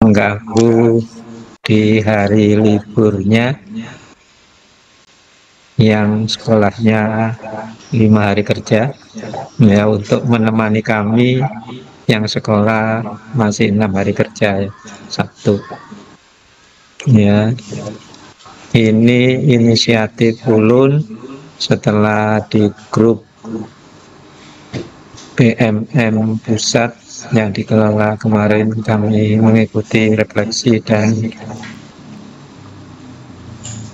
mengganggu di hari liburnya yang sekolahnya 5 hari kerja, ya, untuk menemani kami yang sekolah masih 6 hari kerja, ya, Sabtu. Ya, ini inisiatif Ulun setelah di grup BMM pusat yang dikelola kemarin kami mengikuti refleksi dan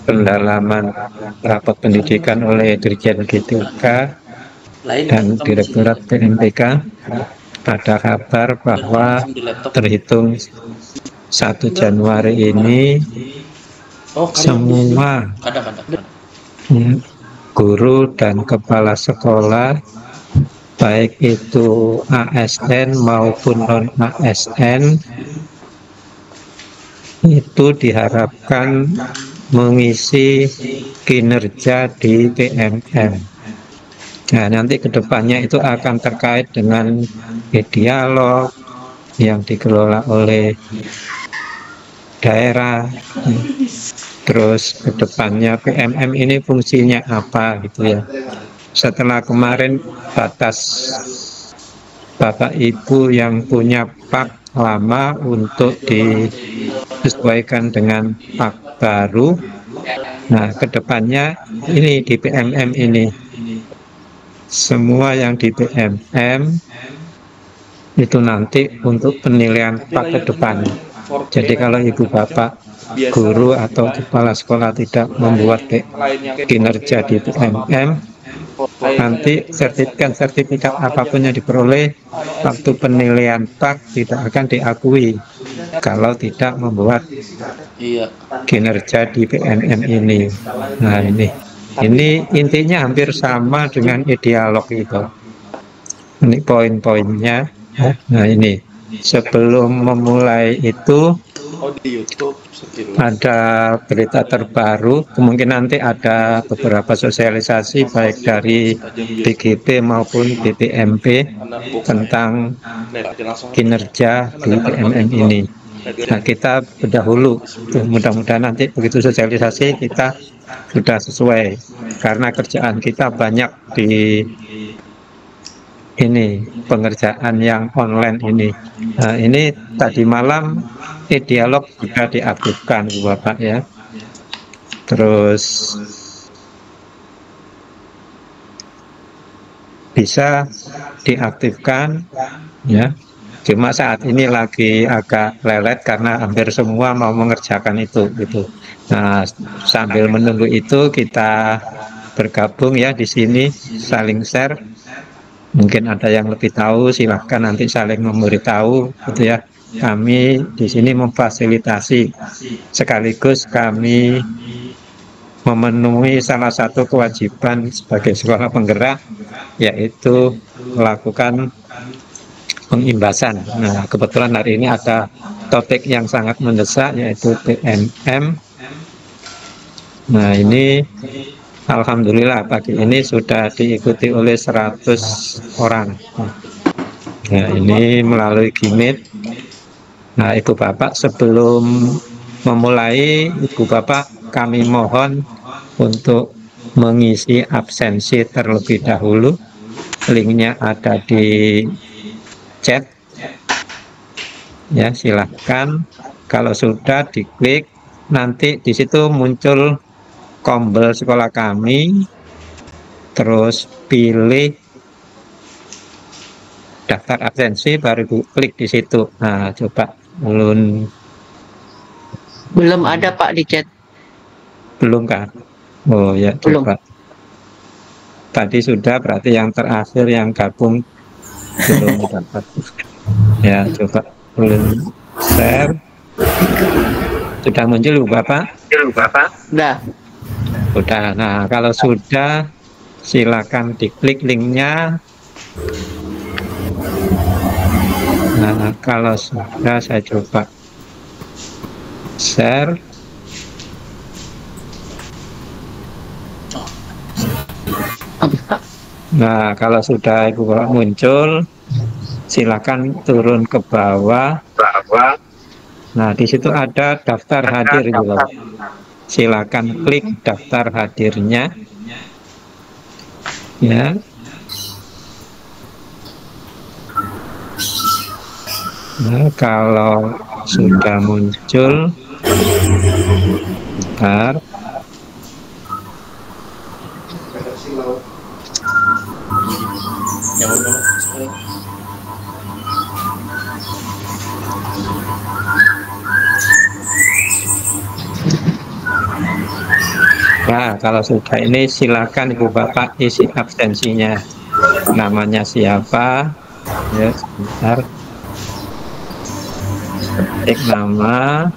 pendalaman rapat pendidikan oleh Dirjen G3K dan Direktorat PMPK. Ada kabar bahwa terhitung 1 Januari ini semua guru dan kepala sekolah, baik itu ASN maupun non-ASN, itu diharapkan mengisi kinerja di PMM. Nah, nanti kedepannya itu akan terkait dengan dialog yang dikelola oleh daerah. Terus kedepannya PMM ini fungsinya apa gitu ya. Setelah kemarin batas Bapak Ibu yang punya pak lama untuk disesuaikan dengan pak baru. Nah, kedepannya ini di PMM ini, semua yang di PMM itu nanti untuk penilaian pak ke depan. Jadi kalau ibu bapak guru atau kepala sekolah tidak membuat kinerja di PMM, nanti sertifikat apapun yang diperoleh waktu penilaian pak tidak akan diakui kalau tidak membuat kinerja di PMM ini. Nah, ini intinya hampir sama dengan dialog itu. Ini poin-poinnya. Nah, ini sebelum memulai itu ada berita terbaru, kemungkinan nanti ada beberapa sosialisasi baik dari BGP maupun BPMP tentang kinerja di PMM ini. Nah, kita berdahulu, mudah-mudahan nanti begitu sosialisasi kita sudah sesuai, karena kerjaan kita banyak di ini pengerjaan yang online ini. Nah, ini tadi malam dialog juga diaktifkan Bapak ya. Terus bisa diaktifkan ya. Cuma saat ini lagi agak lelet karena hampir semua mau mengerjakan itu gitu. Nah, sambil menunggu itu kita bergabung ya di sini, saling share. Mungkin ada yang lebih tahu, silahkan nanti saling memberitahu gitu ya. Kami di sini memfasilitasi, sekaligus kami memenuhi salah satu kewajiban sebagai sekolah penggerak, yaitu melakukan pengimbasan. Nah, kebetulan hari ini ada topik yang sangat mendesak, yaitu PMM. Nah, ini alhamdulillah pagi ini sudah diikuti oleh 100 orang. Nah, ini melalui Gmeet. Nah, Ibu Bapak, sebelum memulai, Ibu Bapak kami mohon untuk mengisi absensi terlebih dahulu. Linknya ada di chat. Ya, silahkan. Kalau sudah diklik, nanti di situ muncul tombol sekolah kami, terus pilih daftar absensi, baru klik di situ. Nah, coba belum ada Pak di chat. Belum kan? Oh ya, coba. Tadi sudah, berarti yang terakhir yang gabung belum dapat. Ya, coba belum share. Sudah muncul Bapak? Sudah. Sudah. Nah, kalau sudah, silakan diklik linknya. Nah, kalau sudah saya coba share. Nah, kalau sudah Ibu Bapak muncul, silakan turun ke bawah. Nah, di situ ada daftar hadir gitu. Silakan klik daftar hadirnya. Ya. Nah, kalau sudah muncul, bentar. Nah, kalau sudah ini silakan Ibu Bapak isi absensinya. Namanya siapa? Ya, sebentar. Ketik nama,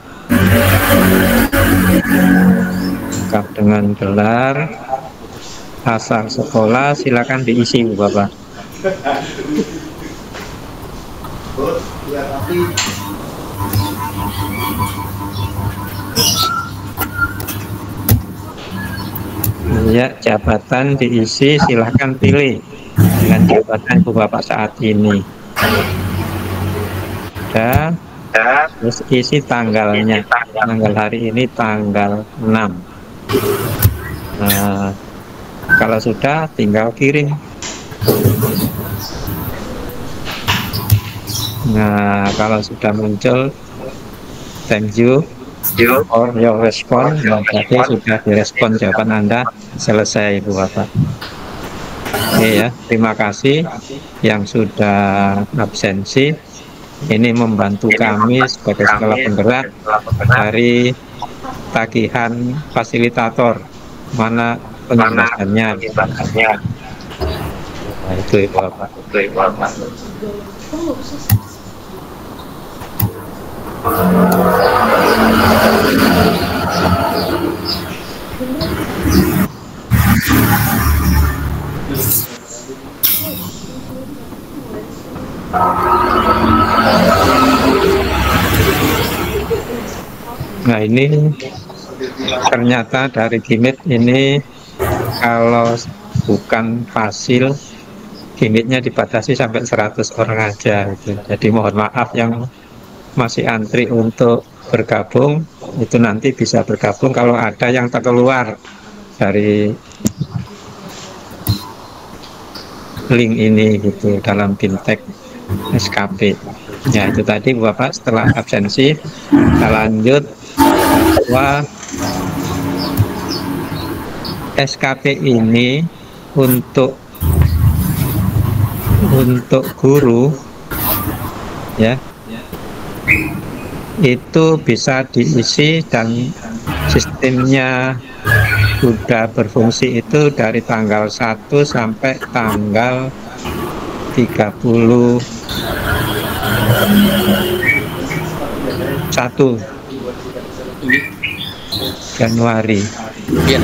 lengkap dengan gelar, asal sekolah, silakan diisi Ibu Bapak. Ya, jabatan diisi, silahkan pilih dengan jabatan Ibu Bapak saat ini. Ya, terus isi tanggalnya. Tanggal hari ini tanggal 6. Nah, kalau sudah tinggal kirim. Nah, kalau sudah muncul, thank you for your response. Nah, berarti sudah direspon jawaban Anda selesai Ibu Bapak. Oke ya, terima kasih yang sudah absensi. Ini membantu kami sebagai sekolah penggerak dari tagihan fasilitator. Mana penjelasannya? Nah, itu Ibu Bapak. Nah, ini ternyata dari Gimit ini kalau bukan fasil, Gimitnya dibatasi sampai 100 orang aja gitu. Jadi mohon maaf yang masih antri untuk bergabung, itu nanti bisa bergabung kalau ada yang terkeluar dari link ini gitu dalam fintech SKP. Ya, itu tadi Bapak setelah absensi. Kita lanjut bahwa SKP ini untuk guru ya, itu bisa diisi dan sistemnya sudah berfungsi itu dari tanggal 1 sampai tanggal 31 Januari ya,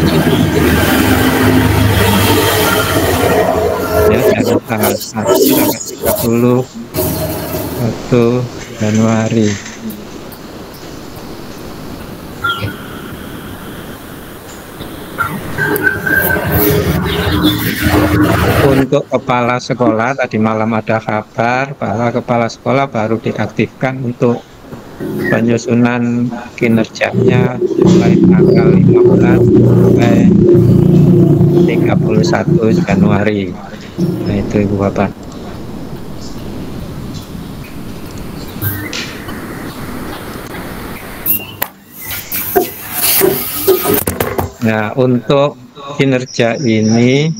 dari tanggal 1 sampai 31 Januari. Untuk kepala sekolah tadi malam ada kabar bahwa kepala sekolah baru diaktifkan untuk penyusunan kinerjanya mulai tanggal 15 sampai 31 Januari. Nah, itu Ibu Bapak. Nah, untuk kinerja ini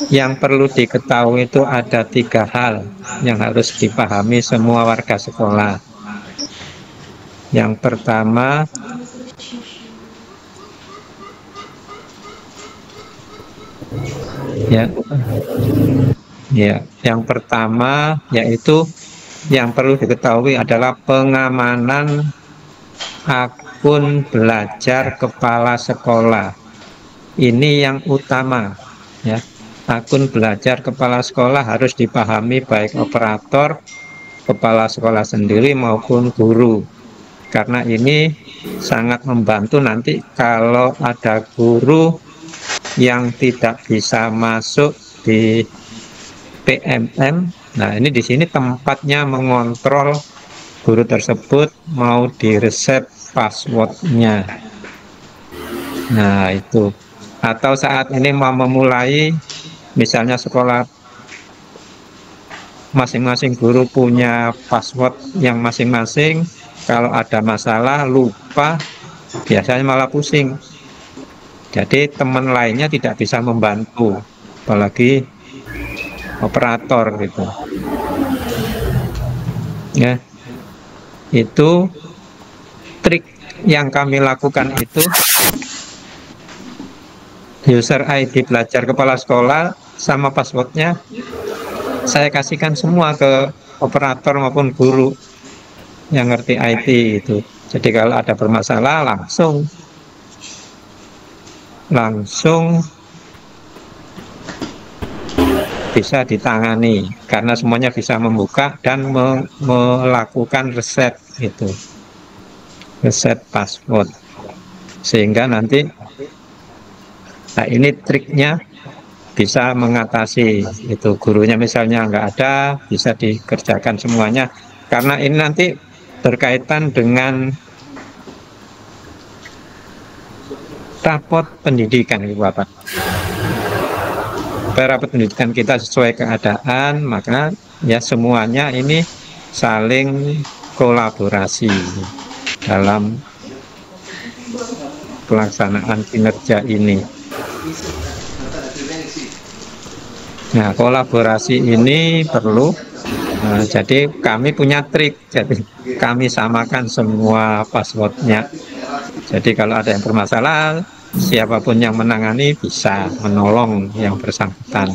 yang perlu diketahui itu ada 3 hal yang harus dipahami semua warga sekolah. Yang pertama, yang pertama yaitu yang perlu diketahui adalah pengamanan akun belajar kepala sekolah. Ini yang utama ya. Akun belajar kepala sekolah harus dipahami baik operator, kepala sekolah sendiri maupun guru. Karena ini sangat membantu nanti kalau ada guru yang tidak bisa masuk di PMM. Nah, ini di sini tempatnya mengontrol guru tersebut mau direset passwordnya. Nah itu. Atau saat ini mau memulai, misalnya sekolah masing-masing guru punya password yang masing-masing, kalau ada masalah lupa, biasanya malah pusing. Jadi teman lainnya tidak bisa membantu, apalagi operator gitu. Ya, itu trik yang kami lakukan itu, user ID belajar kepala sekolah sama passwordnya saya kasihkan semua ke operator maupun guru yang ngerti IT itu. Jadi kalau ada bermasalah langsung bisa ditangani karena semuanya bisa membuka dan melakukan reset itu, reset password, sehingga nanti, nah ini triknya bisa mengatasi itu. Gurunya misalnya nggak ada, bisa dikerjakan semuanya karena ini nanti berkaitan dengan rapot pendidikan Ibu Bapak. Rapot pendidikan kita sesuai keadaan, maka ya semuanya ini saling kolaborasi dalam pelaksanaan kinerja ini. Nah, kolaborasi ini perlu. Nah, jadi kami punya trik, jadi kami samakan semua passwordnya. Jadi kalau ada yang bermasalah, siapapun yang menangani bisa menolong yang bersangkutan.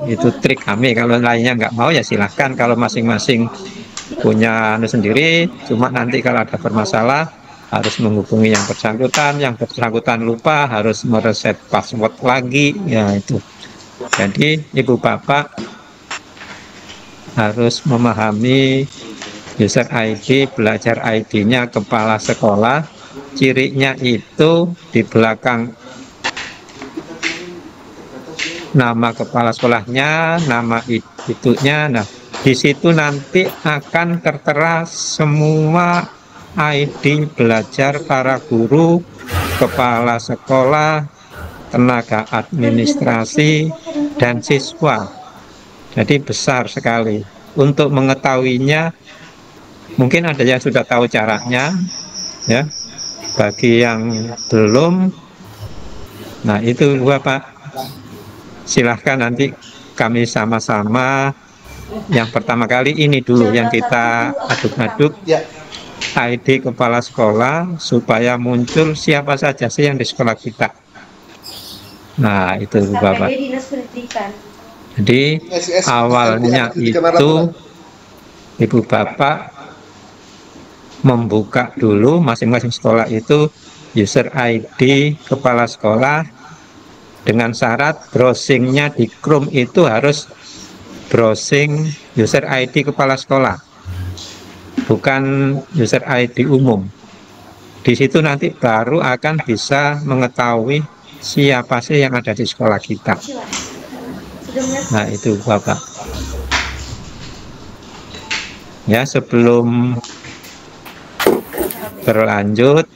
Itu trik kami. Kalau lainnya nggak mau ya silahkan. Kalau masing-masing punya sendiri, cuma nanti kalau ada bermasalah harus menghubungi yang bersangkutan lupa harus mereset password lagi, ya itu. Jadi Ibu Bapak harus memahami user ID, belajar ID-nya kepala sekolah, cirinya itu di belakang nama kepala sekolahnya, nama itunya. Nah, di situ nanti akan tertera semua ID belajar para guru, kepala sekolah, tenaga administrasi, dan siswa. Jadi besar sekali. Untuk mengetahuinya, mungkin ada yang sudah tahu caranya, ya. Bagi yang belum, nah itu Bapak, silahkan nanti kami sama-sama. Yang pertama kali ini dulu yang kita aduk-aduk ID kepala sekolah supaya muncul siapa saja sih yang di sekolah kita. Nah itu Bapak. Jadi awalnya itu Ibu Bapak membuka dulu masing-masing sekolah itu user ID kepala sekolah, dengan syarat browsingnya di Chrome itu harus browsing user ID kepala sekolah, bukan user ID umum. Di situ nanti baru akan bisa mengetahui siapa sih yang ada di sekolah kita. Nah itu Bapak. Ya, sebelum berlanjut,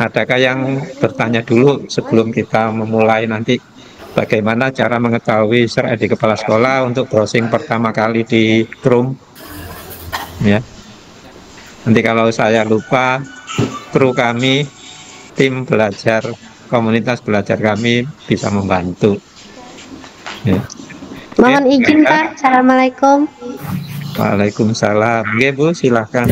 adakah yang bertanya dulu sebelum kita memulai nanti bagaimana cara mengetahui user ID kepala sekolah untuk browsing pertama kali di Chrome? Ya, nanti kalau saya lupa, kru kami, tim belajar, komunitas belajar kami bisa membantu. Ya. Mohon izin Pak, Assalamualaikum. Waalaikumsalam. Oke Bu, silahkan.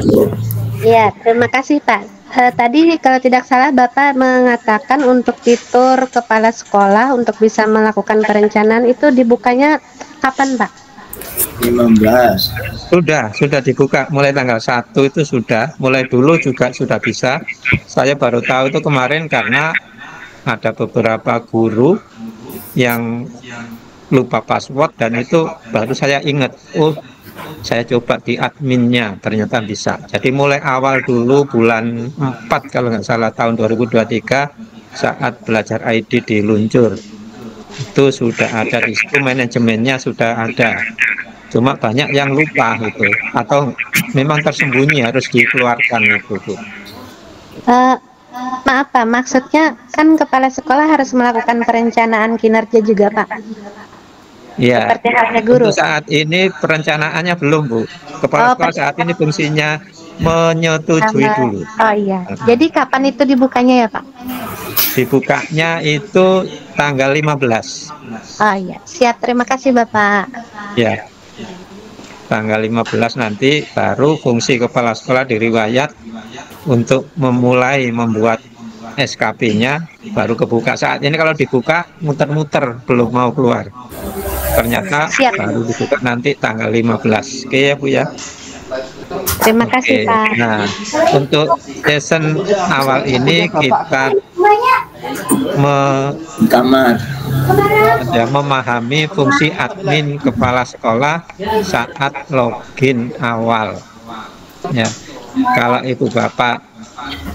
Ya, terima kasih Pak. Tadi kalau tidak salah Bapak mengatakan untuk fitur kepala sekolah untuk bisa melakukan perencanaan itu dibukanya kapan Pak? 15. Sudah dibuka mulai tanggal 1 itu sudah, mulai dulu juga sudah bisa. Saya baru tahu itu kemarin karena ada beberapa guru yang lupa password dan itu baru saya ingat, oh saya coba di adminnya ternyata bisa. Jadi mulai awal dulu bulan 4 kalau nggak salah tahun 2023 saat belajar ID diluncur itu sudah ada di situ, manajemennya sudah ada. Cuma banyak yang lupa itu, atau memang tersembunyi harus dikeluarkan itu, Bu. Maaf Pak, maksudnya kan kepala sekolah harus melakukan perencanaan kinerja juga Pak, Ya, seperti halnya guru. untuk saat ini perencanaannya belum, Bu. Kepala sekolah saat ini fungsinya menyetujui dulu. Oh iya, jadi kapan itu dibukanya ya Pak? Dibukanya itu tanggal 15. Oh iya, siap, terima kasih Bapak. Ya, tanggal 15 nanti baru fungsi kepala sekolah diriwayat untuk memulai membuat SKP-nya, baru kebuka. Saat ini kalau dibuka muter-muter belum mau keluar. Ternyata baru dibuka nanti tanggal 15. Oke ya Bu ya. Terima kasih Pak. Nah, untuk season awal ini kita memahami fungsi admin kepala sekolah saat login awal. Ya, kalau ibu bapak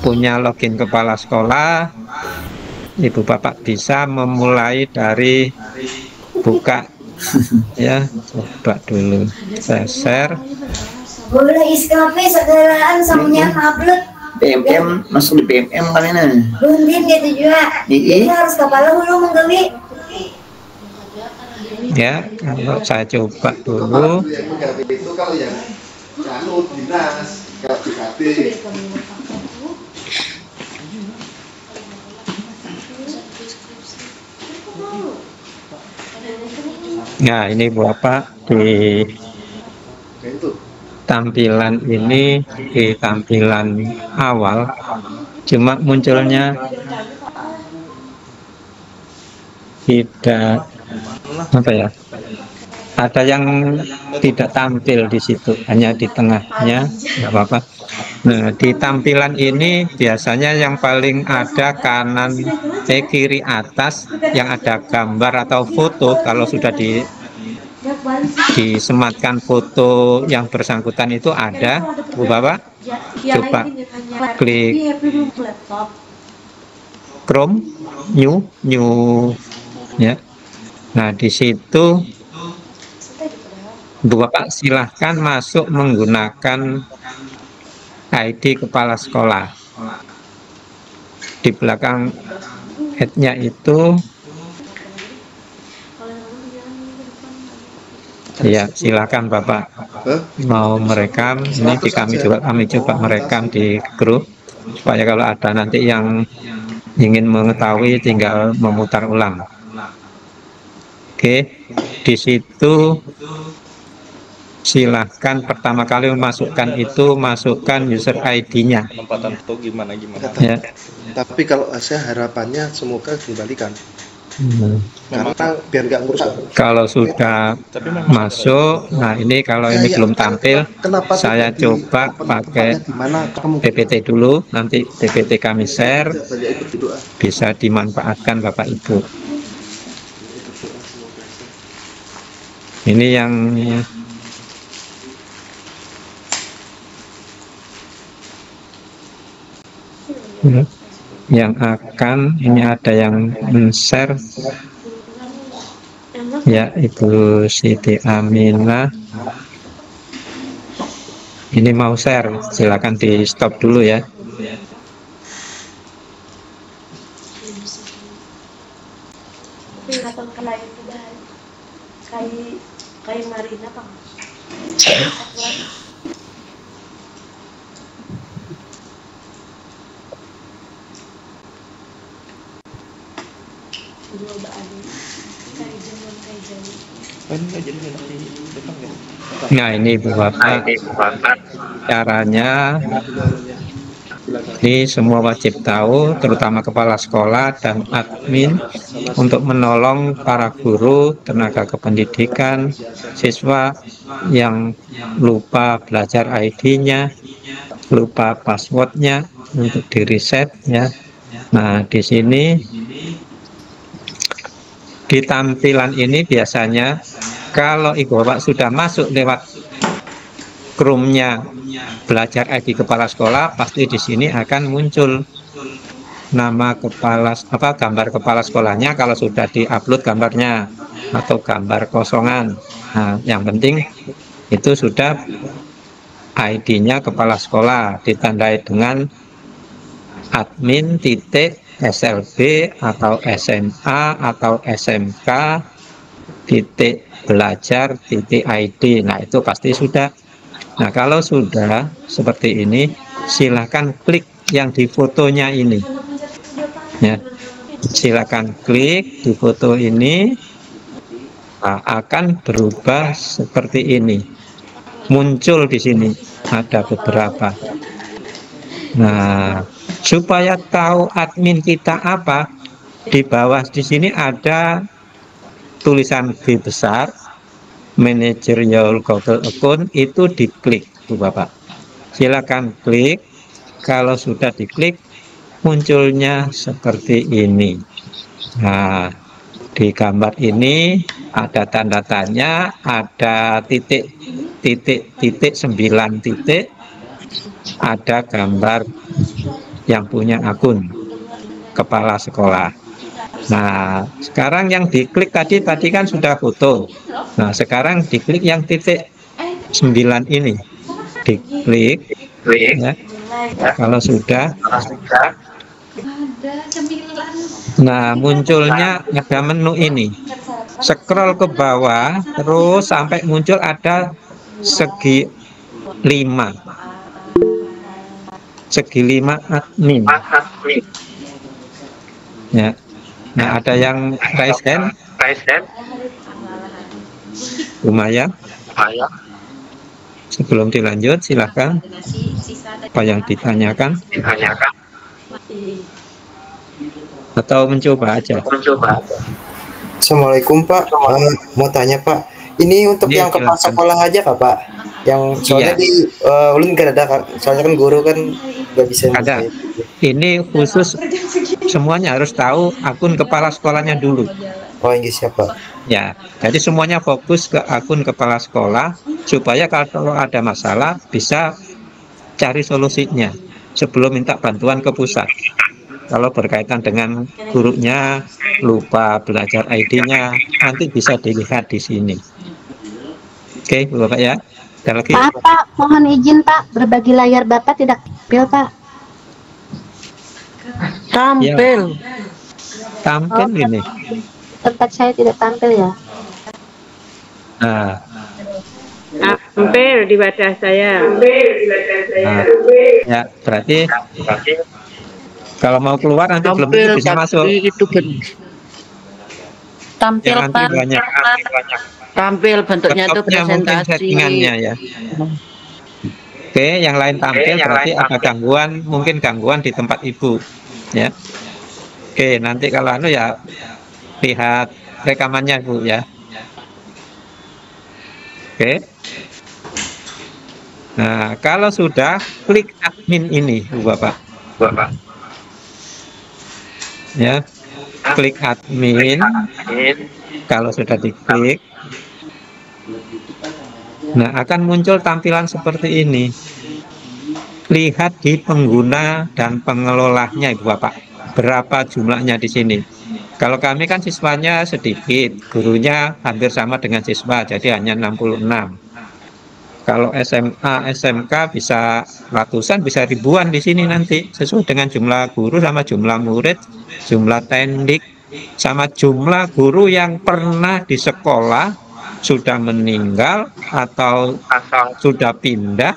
punya login kepala sekolah, ibu bapak bisa memulai dari buka. Ya, coba dulu saya share. Boleh iskape segelaan samunya upload PMM masuk di PMM kalian buntin gitu juga. Jadi harus kepala dulu menggawi. Ya, kalau saya coba dulu. Itu kalau yang dinas KPKT. Nah, ini Bapak di tampilan ini, di tampilan awal cuma munculnya tidak apa ya, ada yang tidak tampil di situ, hanya di tengahnya, nggak apa-apa. Nah, di tampilan ini biasanya yang paling ada kanan kiri atas yang ada gambar atau foto. Kalau sudah disematkan foto yang bersangkutan itu ada, Bu Bapak, coba klik Chrome, new ya. Nah, di situ Bu Bapak silahkan masuk menggunakan ID kepala sekolah. Di belakang head-nya itu ya, silakan Bapak mau merekam. Ini kami coba merekam di grup supaya kalau ada nanti yang ingin mengetahui tinggal memutar ulang. Oke, di situ silahkan pertama kali memasukkan itu, masukkan user ID-nya. Penempatan foto gimana Ya. Tapi kalau saya harapannya semoga dikembalikan. Karena biar nggak ngurus. Kalau sudah masuk, nah ini kalau ini belum tampil, saya coba pakai PPT dulu, nanti PPT kami share, bisa dimanfaatkan Bapak Ibu. Ini yang akan, ini ada yang men-share ya, Ibu Siti Aminah. Ini mau share, silakan di stop dulu ya. Kayak Marina Pak. Nah, ini Bu Bapak, caranya ini semua wajib tahu, terutama kepala sekolah dan admin, untuk menolong para guru, tenaga kependidikan, siswa yang lupa belajar ID-nya, lupa passwordnya untuk di reset ya. Nah, di sini di tampilan ini biasanya kalau Ibu Bapak sudah masuk lewat Chrome-nya belajar ID kepala sekolah, pasti di sini akan muncul nama gambar kepala sekolahnya kalau sudah diupload gambarnya. atau gambar kosongan. Nah, yang penting itu sudah ID-nya kepala sekolah ditandai dengan admin titik SLB atau SMA atau SMK titik belajar titik ID. Nah, itu pasti sudah. Nah, kalau sudah seperti ini, silakan klik yang di fotonya ini ya, silakan klik di foto ini. Nah, akan berubah seperti ini, muncul di sini ada beberapa. Nah, supaya tahu admin kita apa, di bawah di sini ada tulisan B besar, managerial Google account, itu diklik tuh Bapak. Silakan klik. Kalau sudah diklik, munculnya seperti ini. Nah, di gambar ini ada tanda tanya, ada titik 9 titik, ada gambar yang punya akun kepala sekolah. Nah, sekarang yang diklik tadi kan sudah foto. Nah, sekarang diklik yang titik 9 ini, diklik ya. Kalau sudah, nah munculnya ada menu ini. Scroll ke bawah terus sampai muncul ada segi 5. Segi 5 admin. Ya. Nah, ada yang raise hand. Lumayan. Sebelum dilanjut, silahkan. Apa yang ditanyakan? Atau mencoba aja. Assalamualaikum Pak. Mau tanya Pak, ini untuk Iya, yang kepala silakan. sekolah aja Kak Pak? Yang soalnya Iya. di ulun nggak ada Kak. Soalnya kan guru kan nggak bisa. Ada. Ini khusus semuanya harus tahu akun kepala sekolahnya dulu. Oh, Inggris siapa? Ya, jadi semuanya fokus ke akun kepala sekolah supaya kalau ada masalah bisa cari solusinya sebelum minta bantuan ke pusat. Kalau berkaitan dengan gurunya lupa belajar ID-nya, nanti bisa dilihat di sini. Oke, Bapak ya. Ada lagi? Maaf Pak, mohon izin Pak, berbagi layar Bapak tidak tampil Pak. Tampil. Tampil ini. Tempat saya tidak tampil ya. Nah, Tampil di wajah saya. nah, ya berarti kalau mau keluar nanti belum tentu bisa masuk. Tampil Ya, nanti Pak. banyak. Tampil bentuknya itu Laptopnya mungkin presentasi. settingannya ya. Oke, yang lain tampil berarti ada gangguan, mungkin gangguan di tempat ibu ya. Oke, nanti kalau anu ya lihat rekamannya Bu ya. Oke. Nah, kalau sudah klik admin ini Bu Bapak. Ya. Klik admin. Kalau sudah diklik, nah akan muncul tampilan seperti ini. Lihat di pengguna dan pengelolanya Ibu Bapak, berapa jumlahnya di sini. Kalau kami kan siswanya sedikit, gurunya hampir sama dengan siswa, jadi hanya 66. Kalau SMA, SMK bisa ratusan, bisa ribuan di sini nanti, sesuai dengan jumlah guru sama jumlah murid, jumlah tendik, sama jumlah guru yang pernah di sekolah sudah meninggal atau sudah pindah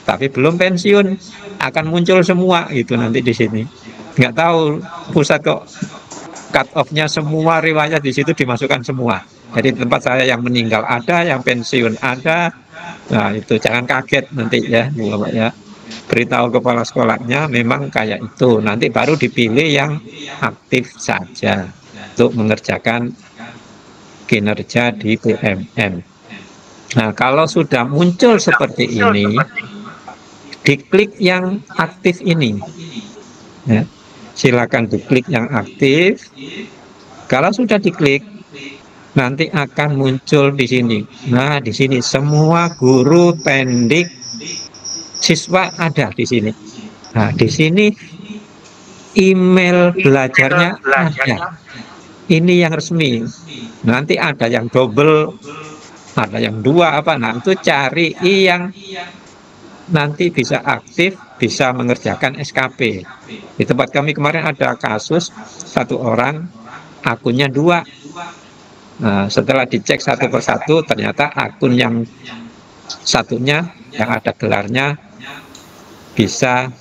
tapi belum pensiun, akan muncul semua itu nanti di sini. Nggak tahu pusat kok cut off-nya semua riwayat di situ dimasukkan semua. Jadi tempat saya yang meninggal ada, yang pensiun ada. Nah itu jangan kaget nanti ya Bu Bapak ya. Beritahu kepala sekolahnya memang kayak itu. Nanti baru dipilih yang aktif saja untuk mengerjakan kinerja di BMM. Nah kalau sudah muncul seperti ini, diklik yang aktif ini ya. Silakan diklik yang aktif. Kalau sudah diklik, nanti akan muncul di sini. Nah, di sini semua guru, pendik, siswa ada di sini. Nah, di sini email belajarnya ada. Ini yang resmi. Nanti ada yang double, ada yang dua apa. Nah, itu cari yang nanti bisa aktif, bisa mengerjakan SKP. Di tempat kami kemarin ada kasus satu orang akunnya dua. Nah, setelah dicek satu persatu, ternyata akun yang satunya yang ada gelarnya bisa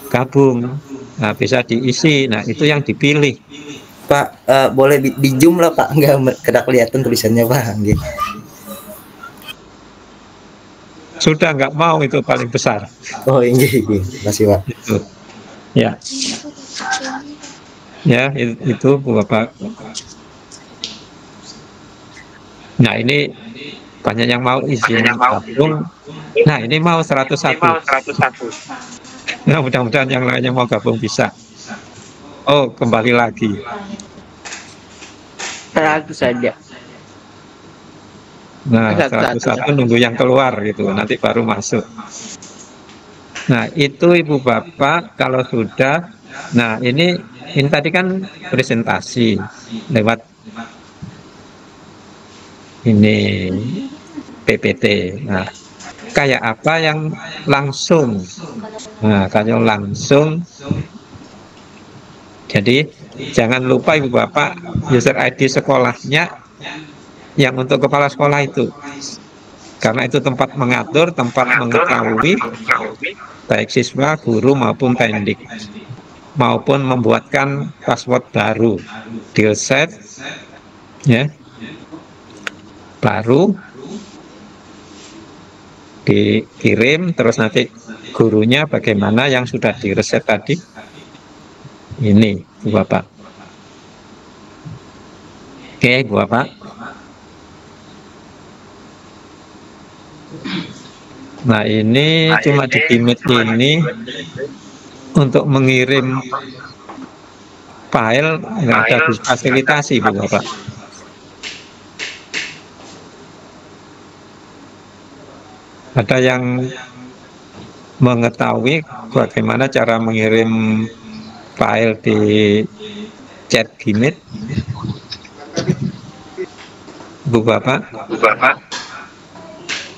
gabung, nah, bisa diisi. Nah, itu yang dipilih. Pak, boleh di zoom lah Pak, nggak kena kelihatan tulisannya Pak. Nggih. Sudah nggak mau, itu paling besar. Oh iya, masih Pak. Itu, ya, ya itu Bapak. Nah, ini banyak yang mau izin gabung. Nah, ini mau 101. Nah, mudah-mudahan yang lainnya mau gabung bisa. Oh, kembali lagi. 100 saja. Nah, 101 nunggu yang keluar gitu, nanti baru masuk. Nah, itu Ibu Bapak kalau sudah. Nah, ini tadi kan presentasi lewat ini PPT. Nah, kayak apa yang langsung? Nah, kalau langsung, jadi jangan lupa Ibu Bapak user ID sekolahnya yang untuk kepala sekolah itu, karena itu tempat mengatur, tempat mengetahui baik siswa, guru maupun pendik, maupun membuatkan password baru, deal set, ya, baru dikirim, terus nanti gurunya bagaimana yang sudah direset tadi. Ini Bu Bapak. Oke Bu Bapak. Nah, ini cuma di Gimit ini untuk mengirim file nggak ada fasilitasi Bu Bapak. Ada yang mengetahui bagaimana cara mengirim file di chat Gimit? Bu Bapak?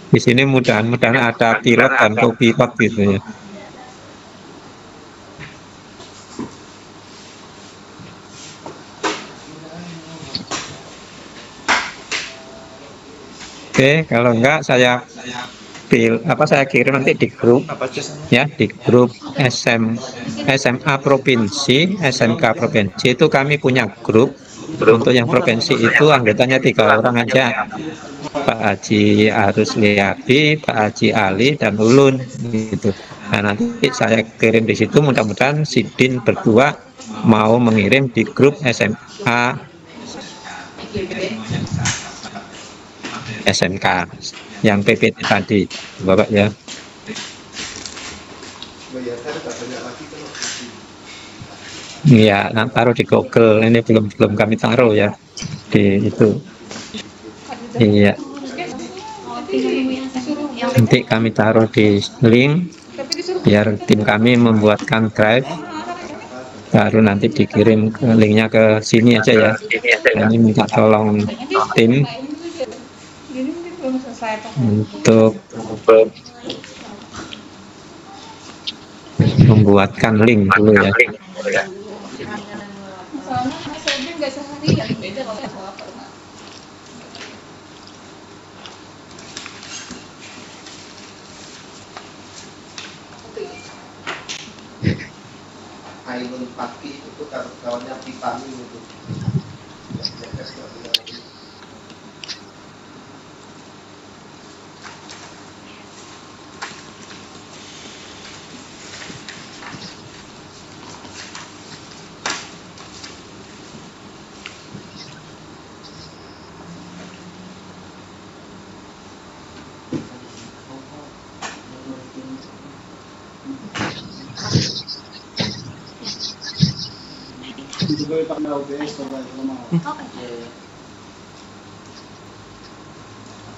Di sini mudah-mudahan ada pilot dan co-pilot gitu ya. Oke, kalau enggak saya kirim nanti di grup ya, di grup SMA provinsi, SMK provinsi itu kami punya grup. Untuk yang provinsi itu anggotanya 3 orang aja, Pak Haji Arus Liabi, Pak Haji Ali, dan Ulun gitu. Nah, nanti saya kirim di situ, mudah-mudahan Sidin berdua mau mengirim di grup SMA SMK yang PPT tadi, Bapak ya. Iya, nah, taruh di Google. Ini belum kami taruh ya di itu. Iya. Nanti kami taruh di link biar tim kami membuatkan drive. Baru nanti dikirim ke linknya ke sini aja ya. Kami minta tolong tim untuk membuatkan link dulu ya. Ainun Paki itu kawannya Pipani itu.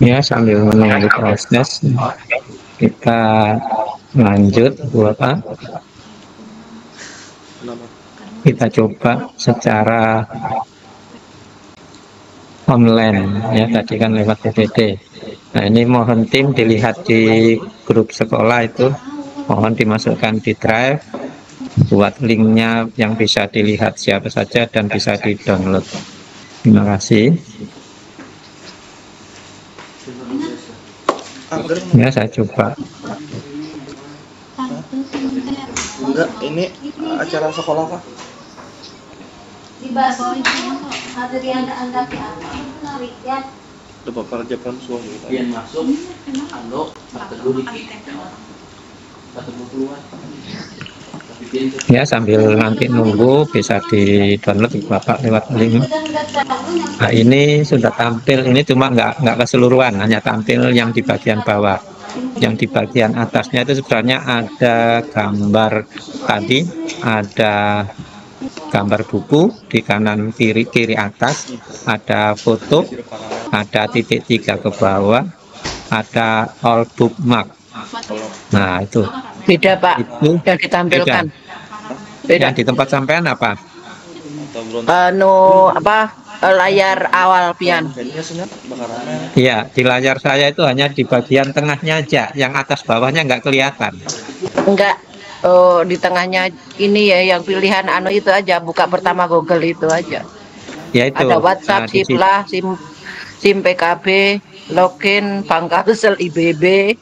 Ya, sambil menunggu proses kita lanjut Bapak. Kita coba secara online ya, tadi kan lewat PPT. Nah, ini mohon tim dilihat di grup sekolah itu, mohon dimasukkan di drive, buat linknya yang bisa dilihat siapa saja dan bisa di-download. Terima kasih. Ya, saya coba. Enggak, ini acara sekolah Pak. Udah Bapak aja kan suami. masuk, Ya, sambil nanti nunggu bisa di-download Bapak lewat link. Nah, ini sudah tampil, ini cuma nggak keseluruhan, hanya tampil yang di bagian bawah. Yang di bagian atasnya itu sebenarnya ada gambar tadi, ada gambar buku di kanan kiri atas, ada foto, ada titik 3 ke bawah, ada all bookmark. Nah, itu Beda Pak, itu yang ditampilkan. yang di tempat sampean apa? Layar awal pian. Iya, di layar saya itu hanya di bagian tengahnya aja, yang atas bawahnya nggak kelihatan. Enggak, di tengahnya ini ya yang pilihan itu aja, buka pertama Google itu aja. Ya itu. Ada WhatsApp, Nah, di situ. Siplah, SIM PKB, login, Pangkalsel, IBB.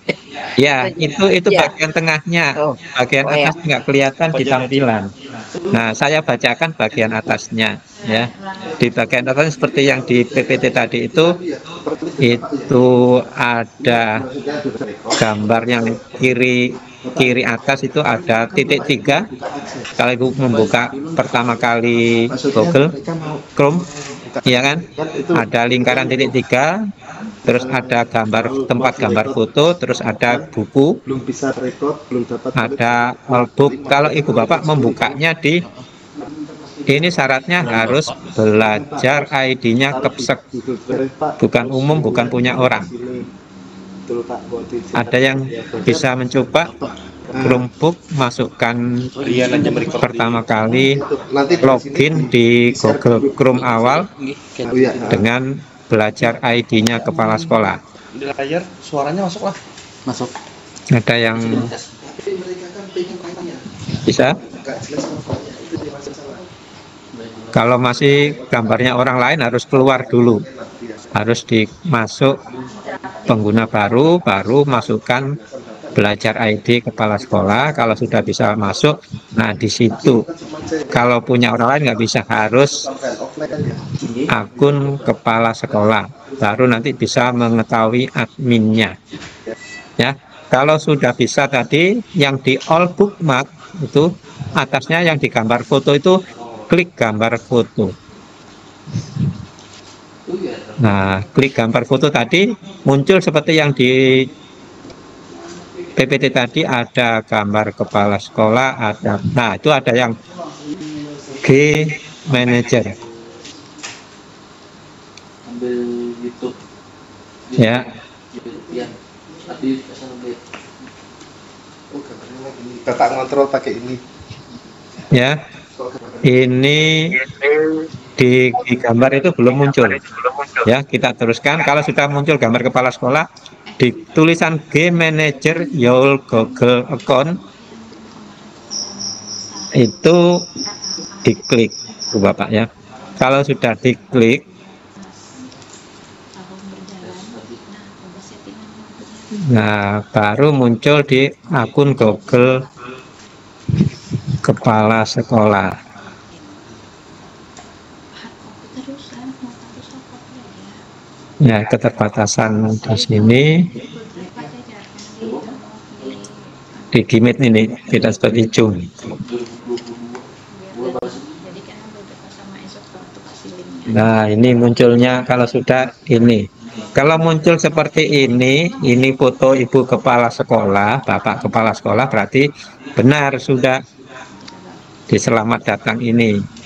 Ya, itu Ya. bagian tengahnya. Oh. Bagian Oh, ya. atas nggak kelihatan di tampilan. Nah, saya bacakan bagian atasnya ya. Di bagian atas seperti yang di PPT tadi itu ada gambar yang kiri atas itu ada titik 3. Kalau Ibu membuka pertama kali Google Chrome, ya kan? Ada lingkaran titik 3, terus ada tempat gambar foto, terus ada buku, Belum bisa record, belum dapat. ada album. Kalau Ibu Bapak membukanya ini syaratnya harus belajar ID-nya Kepsek, bukan umum, bukan punya orang. Ada yang bisa mencoba Chromebook, masukkan pertama kali login di Google Chrome awal dengan belajar ID-nya kepala sekolah. Di layar suaranya masuk lah. Masuk. Ada yang bisa? Kalau masih gambarnya orang lain harus keluar dulu, harus dimasuk pengguna baru masukkan belajar ID kepala sekolah. Kalau sudah bisa masuk, nah di situ kalau punya orang lain nggak bisa, harus akun kepala sekolah, baru nanti bisa mengetahui adminnya ya. Kalau sudah bisa tadi yang di all bookmark itu atasnya yang di gambar foto itu, klik gambar foto. Nah, klik gambar foto tadi muncul seperti yang di PPT tadi, ada gambar kepala sekolah, nah itu ada yang G Manager ya. Tata kontrol pakai ini. Ya, ini di gambar itu belum muncul ya. Kita teruskan. Kalau sudah muncul gambar kepala sekolah, di tulisan G Manager your Google account itu diklik Bapak ya. Kalau sudah diklik, nah baru muncul di akun Google kepala sekolah. Ya, keterbatasan di sini di Gimit ini tidak seperti Zoom. Nah, ini munculnya kalau sudah ini. Kalau muncul seperti ini foto ibu kepala sekolah, bapak kepala sekolah, berarti benar sudah di selamat datang ini.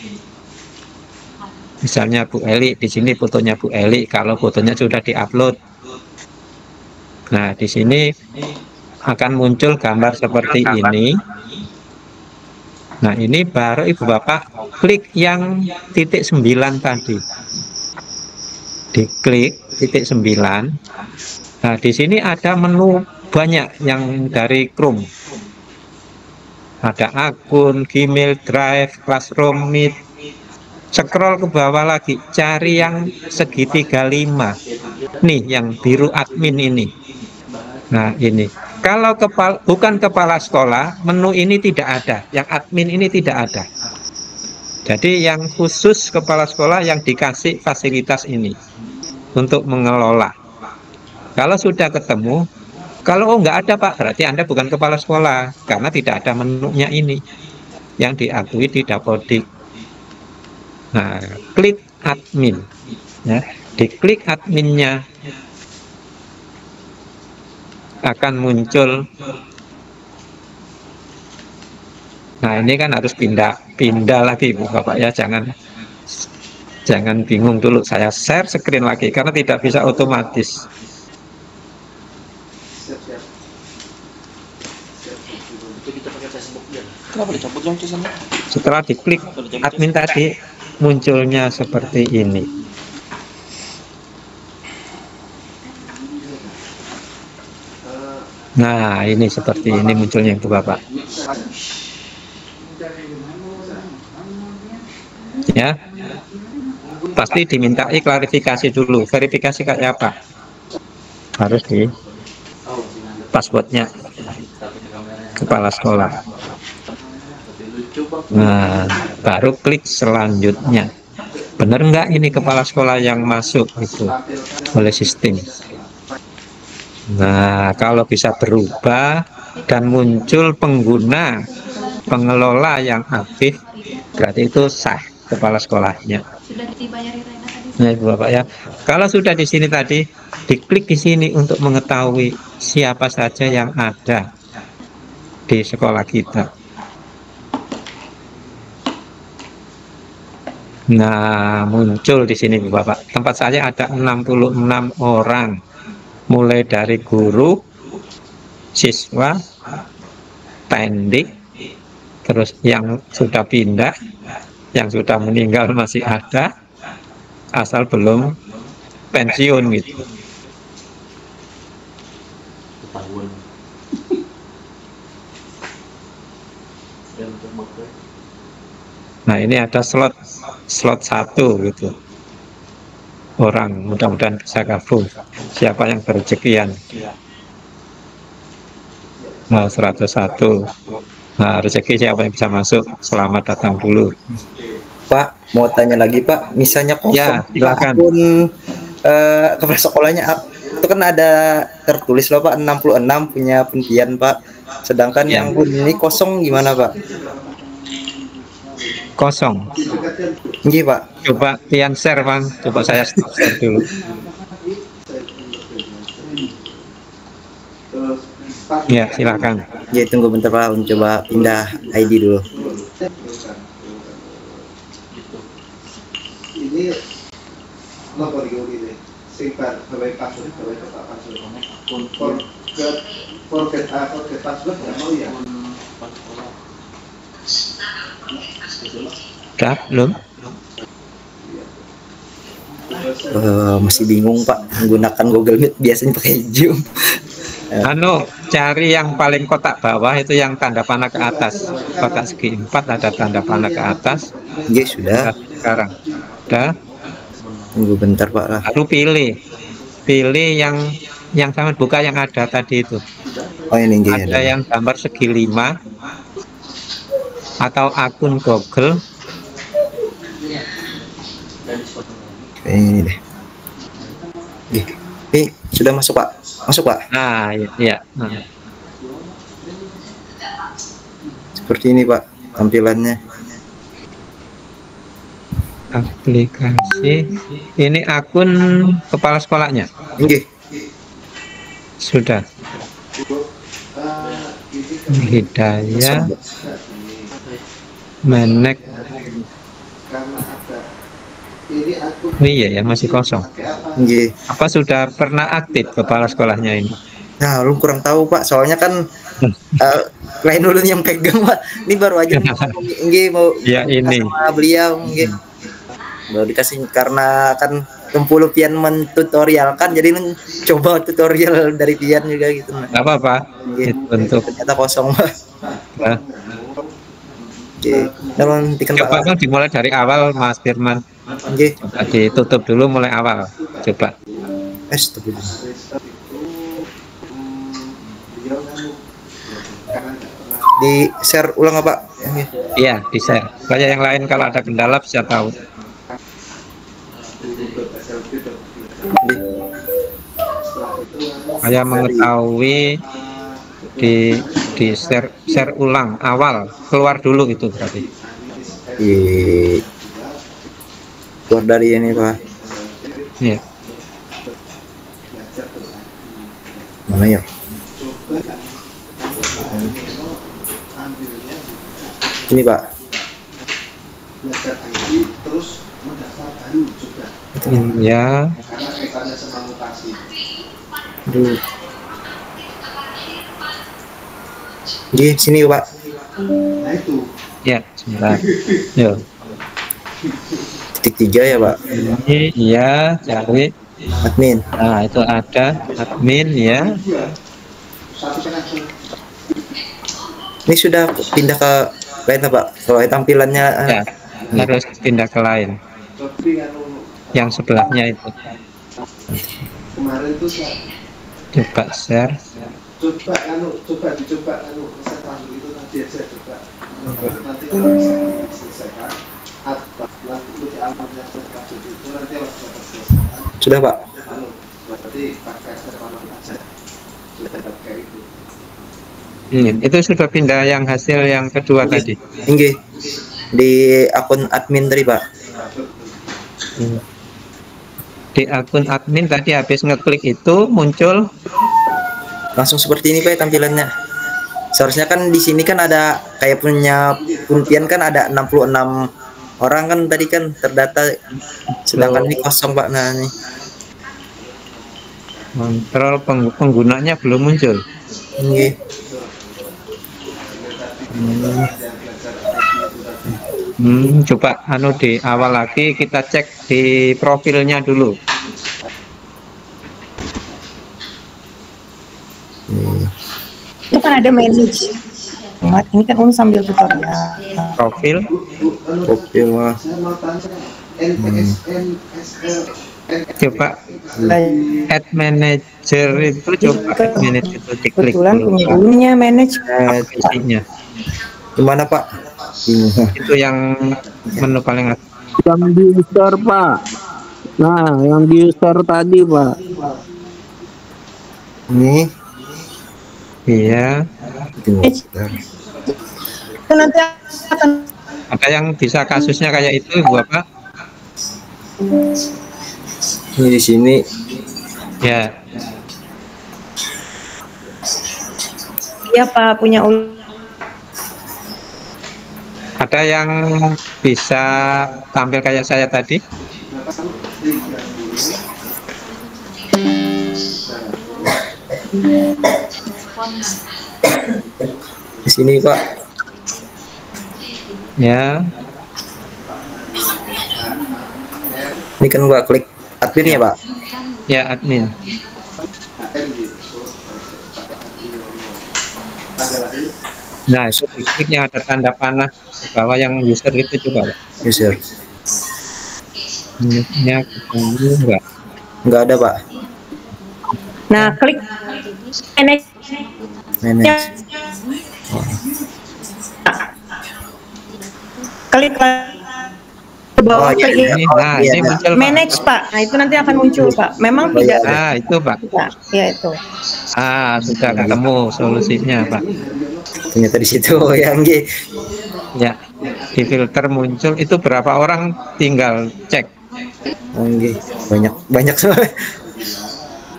Misalnya Bu Eli, di sini fotonya Bu Eli. Kalau fotonya sudah diupload, nah di sini akan muncul gambar seperti ini. Nah, ini baru ibu bapak klik yang titik 9 tadi. diklik titik 9. Nah, di sini ada menu banyak yang dari Chrome. Ada akun, Gmail, Drive, Classroom, Meet. Scroll ke bawah lagi, cari yang segitiga 5. Nih, yang biru admin ini. Nah, ini. Kalau bukan kepala sekolah, menu ini tidak ada. Yang admin ini tidak ada. Jadi yang khusus kepala sekolah yang dikasih fasilitas ini untuk mengelola. Kalau sudah ketemu, kalau nggak ada Pak, berarti Anda bukan kepala sekolah karena tidak ada menunya ini yang diakui di Dapodik. Nah, klik admin, ya, diklik adminnya akan muncul. Nah, ini kan harus pindah lagi Bu Bapak ya, jangan bingung dulu. Saya share screen lagi karena tidak bisa otomatis. Setelah diklik admin tadi, munculnya seperti ini. Nah, ini seperti ini munculnya Bu Bapak. Ya, pasti dimintai klarifikasi dulu. Verifikasi kayak apa? Harus di passwordnya kepala sekolah. Nah, baru klik selanjutnya. Benar nggak ini kepala sekolah yang masuk itu oleh sistem? Nah, kalau bisa berubah dan muncul pengguna pengelola yang aktif, berarti itu sah kepala sekolahnya. Nah, Ibu Bapak ya. Kalau sudah di sini tadi, diklik di sini untuk mengetahui siapa saja yang ada di sekolah kita. Nah, muncul di sini Bu Bapak. Tempat saya ada 66 orang. Mulai dari guru, siswa, pendik, terus yang sudah pindah, yang sudah meninggal masih ada, asal belum pensiun gitu. Nah, ini ada slot 1 gitu. Orang mudah-mudahan bisa gabung. Siapa yang berezekian? Nah, 101. Nah, rezeki siapa yang bisa masuk? Selamat datang dulu. Pak, mau tanya lagi Pak, misalnya kosong Ya, silakan. akun kepala sekolahnya itu kan ada tertulis loh Pak 66 punya pendidikan Pak. Sedangkan Ya. yang ini kosong gimana Pak? Kosong. Nggih Pak. Coba pian share Bang. Coba saya share dulu. Ya, silakan. Ya tunggu bentar Pak, coba pindah ID dulu. Ini nomor ini singkat sampai password forget password nggak mau ya. Udah belum? Masih bingung Pak, menggunakan Google Meet biasanya pakai Zoom. Cari yang paling kotak bawah itu yang tanda panah ke atas. Kotak segi 4 ada tanda panah ke atas. Ya sudah. Sekarang. Udah. Tunggu bentar Pak lah. Lalu pilih yang sama, buka yang ada tadi itu. Oh ini nggih, Ada yang gambar segi 5 atau akun Google. Ini deh. Ini sudah masuk Pak. Masuk Pak. Nah, iya. Nah. Seperti ini Pak tampilannya. Aplikasi. Ini akun kepala sekolahnya. Nggih. Sudah. Hidayah Menek. Oh iya ya, masih kosong. Nggih. Apa sudah pernah aktif kepala sekolahnya ini? Nah, lu kurang tahu Pak, soalnya kan lain dulu yang pegang Pak. Ini baru aja nggih mau Ya ini. sama beliau nggih. Baru dikasih karena kan Kempulu pian mentutorial kan, jadi coba tutorial dari pian juga gitu. Nggak apa-apa. Nggih. Itu bentuk. Ternyata kosong Pak. Nah, Oke. Kalau nantikan Pak. coba Bang dimulai dari awal Mas Firman. Nggih. Coba ditutup dulu mulai awal. Coba. Di share ulang Pak. Nggih. Iya, bisa. Supaya yang lain kalau ada kendala bisa tahu. Saya mengetahui di share ulang awal, keluar dulu itu berarti. Keluar dari ini Pak. Iya. Mana ya? Ini Pak. Ya. Aduh. Nggih, sini Pak. Ya, sebentar. Yo. Titik 3 ya Pak. Ini ya, cari. Admin. Nah, itu ada admin ya. Ini sudah pindah ke lain Pak. Kalau tampilannya Ya, harus pindah ke lain. Yang sebelahnya itu. Coba share. Coba dicoba saya panggil itu nanti aja coba. Nanti kalau bisa selesaikan nanti alatnya itu nanti selesaikan. sudah Pak. Berarti pakai server aja. Sudah pakai itu. Itu sudah pindah yang hasil yang kedua tadi. Nggih. Di akun admin tadi Pak. Di akun admin tadi habis ngeklik itu muncul Langsung seperti ini Pak tampilannya. Seharusnya kan di sini kan ada kayak punya Punpian kan ada 66 orang kan tadi kan terdata, sedangkan ini kosong Pak. Nah ini kontrol penggunanya belum muncul. nggih. Coba di awal lagi kita cek di profilnya dulu. Itu kan ada manage. Ini kan Umi sambil tutorial. Profil. Mah. Coba add manager itu coba add manager itu diklik Kebetulan dulu. punya dulunya manage. Isinya. Gimana Pak? Itu yang menu paling atas. Yang di user Pak. Nah, yang di user tadi Pak. Ini. Iya. Itu nanti akan Ada yang bisa kasusnya kayak itu Bu apa? Ini di sini. Ya. ya Pak punya Ada yang bisa tampil kayak saya tadi? Di sini Pak. Ya. Ini kan Pak klik admin ya Pak. Ya admin. Nah itu klik yang ada tanda panah di bawah yang user itu coba Pak. User. Ini ketemu enggak? Enggak ada Pak. nah klik manage Manage. klik ke bawah klik iya. Ini, nah ini muncul Pak. manage Pak. Nah itu nanti akan muncul Pak. Memang tidak. Ah itu Pak. Ya itu. Sudah ketemu solusinya Pak. Ternyata di situ yang G. Ya di filter muncul itu berapa orang tinggal cek. G. Banyak soalnya.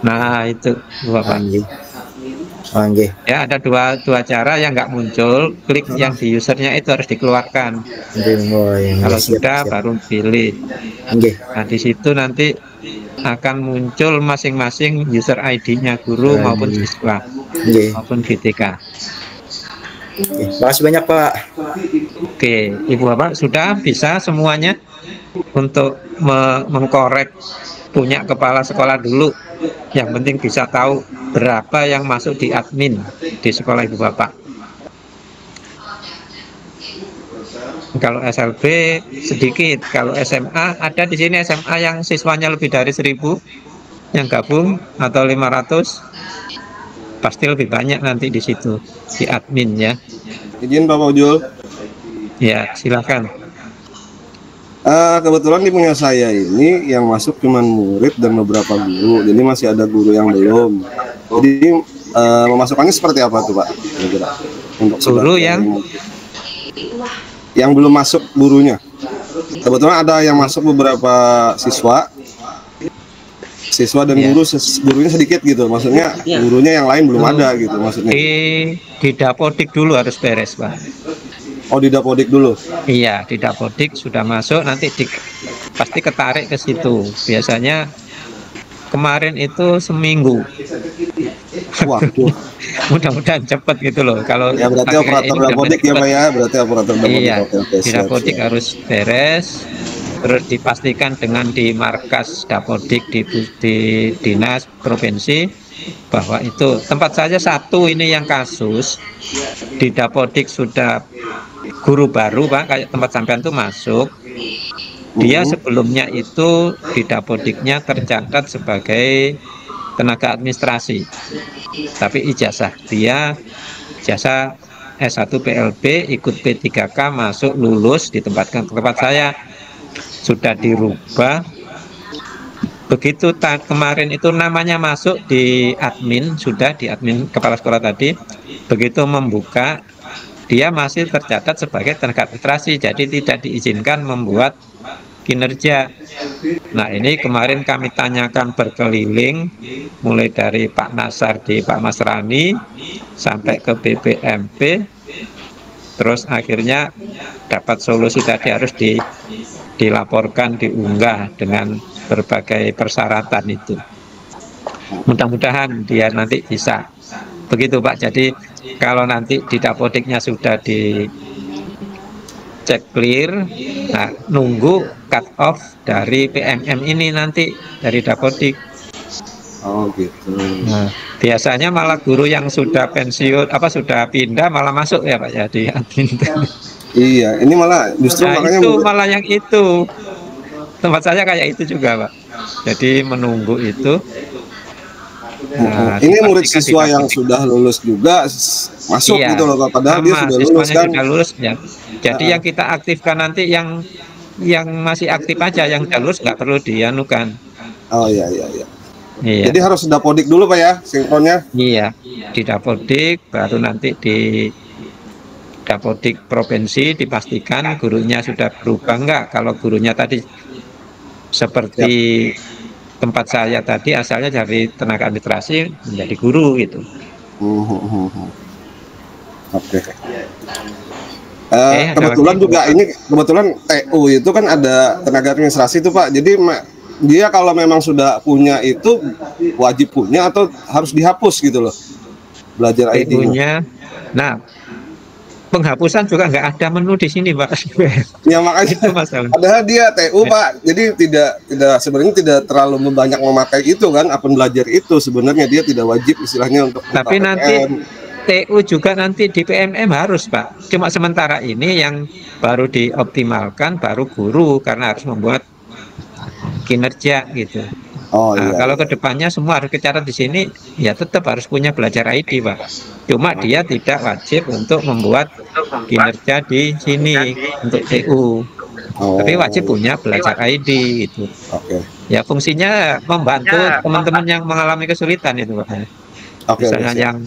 Nah itu Bapak. G. Ya ada dua cara yang nggak muncul. Klik yang di usernya itu harus dikeluarkan. Kalau sudah baru pilih. Nah di situ nanti akan muncul masing-masing user ID-nya guru maupun siswa maupun GTK. Makasih banyak Pak. Oke, Ibu Bapak sudah bisa semuanya untuk mengkorek punya kepala sekolah dulu. Yang penting bisa tahu berapa yang masuk di admin di sekolah ibu bapak. Kalau SLB sedikit, kalau SMA ada di sini SMA yang siswanya lebih dari 1000 yang gabung atau 500 pasti lebih banyak nanti di situ di admin ya. Izin Bapak Ujul. Ya silakan. Kebetulan di punya saya ini yang masuk cuma murid dan beberapa guru, jadi masih ada guru yang belum. Jadi memasukkannya seperti apa tuh Pak? Kira-kira untuk guru yang belum masuk gurunya. Kebetulan ada yang masuk beberapa siswa dan gurunya sedikit gitu. Maksudnya gurunya yang lain belum ada gitu maksudnya. Di Dapodik dulu harus beres Pak. Oh di Dapodik dulu? Iya di Dapodik sudah masuk nanti pasti ketarik ke situ. Biasanya kemarin itu seminggu. Waduh. Mudah-mudahan cepat gitu loh. Kalau ya berarti operator Dapodik ya Pak ya, berarti operator Dapodik. Iya, di Dapodik harus beres, terus dipastikan dengan di markas Dapodik di dinas provinsi bahwa itu tempat saja satu ini yang kasus di Dapodik sudah guru baru Pak, kayak tempat sampean itu masuk. Dia sebelumnya itu di Dapodiknya tercatat sebagai tenaga administrasi, tapi ijazah dia ijazah S1 PLB ikut P3K masuk lulus ditempatkan ke tempat saya sudah dirubah. Begitu kemarin itu namanya masuk di admin, sudah di admin kepala sekolah tadi, begitu membuka dia masih tercatat sebagai tenaga administrasi, jadi tidak diizinkan membuat kinerja. Nah ini kemarin kami tanyakan berkeliling mulai dari Pak Nasar di Pak Masrani sampai ke BPMP, terus akhirnya dapat solusi tadi harus dilaporkan, diunggah dengan berbagai persyaratan itu. Mudah-mudahan dia nanti bisa begitu Pak. Jadi kalau nanti di Dapodiknya sudah di cek clear, nah nunggu cut off dari PMM ini nanti dari Dapodik. Oh gitu. Nah, biasanya malah guru yang sudah pensiun sudah pindah malah masuk ya Pak ya di admin. Iya, ini malah justru makanya itu malah yang itu tempat saya kayak itu juga Pak. Jadi menunggu itu. Nah, ini murid siswa yang sudah lulus juga masuk gitu loh Pak. Padahal dia sudah lulus kan. Sudah lulus ya. Jadi yang kita aktifkan nanti yang masih aktif aja, yang sudah lulus nggak perlu dianukan. Oh iya. Iya. Jadi harus Dapodik dulu Pak ya sinkronnya. Iya, di Dapodik baru nanti di Dapodik provinsi dipastikan gurunya sudah berubah enggak. Kalau gurunya tadi seperti tempat saya tadi asalnya dari tenaga administrasi menjadi guru gitu. Oke. Kebetulan juga ini kebetulan TU itu kan ada tenaga administrasi itu Pak. Jadi dia kalau memang sudah punya itu wajib punya atau harus dihapus gitu loh belajar ID-nya. Nah penghapusan juga nggak ada menu di sini Pak. Ya makanya itu masalah. Padahal dia TU Pak, jadi tidak sebenarnya tidak terlalu banyak memakai itu kan akun belajar itu sebenarnya dia tidak wajib istilahnya untuk. Tapi nanti TU juga nanti di PMM harus Pak. Cuma sementara ini yang baru dioptimalkan baru guru karena harus membuat kinerja gitu. Nah, kalau kedepannya semua harus kecatat di sini, ya tetap harus punya belajar ID Pak. Cuma dia tidak wajib untuk membuat kinerja di sini untuk TU. Tapi wajib punya belajar ID itu. Ya fungsinya membantu teman-teman yang mengalami kesulitan itu Pak. Misalnya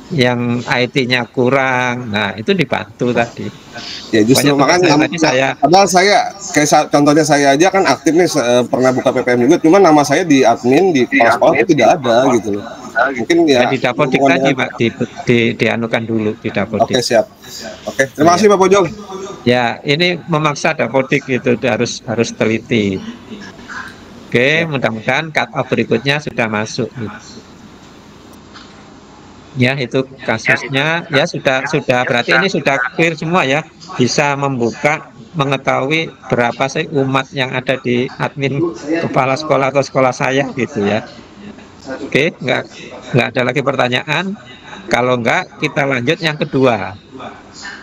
yang IT-nya kurang, nah itu dibantu tadi. Ya justru makanya padahal saya kayak contohnya saya aja kan aktif nih pernah buka PPM juga, cuman nama saya di admin di kepala sekolah itu tidak ada gitu loh. Mungkin ya di Dapodik tadi Pak dianukan dulu di Dapodik. Oke siap. Oke terima kasih Pak Pojol. Ya ini memaksa Dapodik itu harus teliti. Oke mudah-mudahan cut off berikutnya sudah masuk. Ya itu kasusnya ya sudah berarti ini sudah clear semua ya, bisa membuka mengetahui berapa sih umat yang ada di admin kepala sekolah atau sekolah saya gitu ya. Oke, nggak ada lagi pertanyaan. Kalau nggak, kita lanjut yang kedua.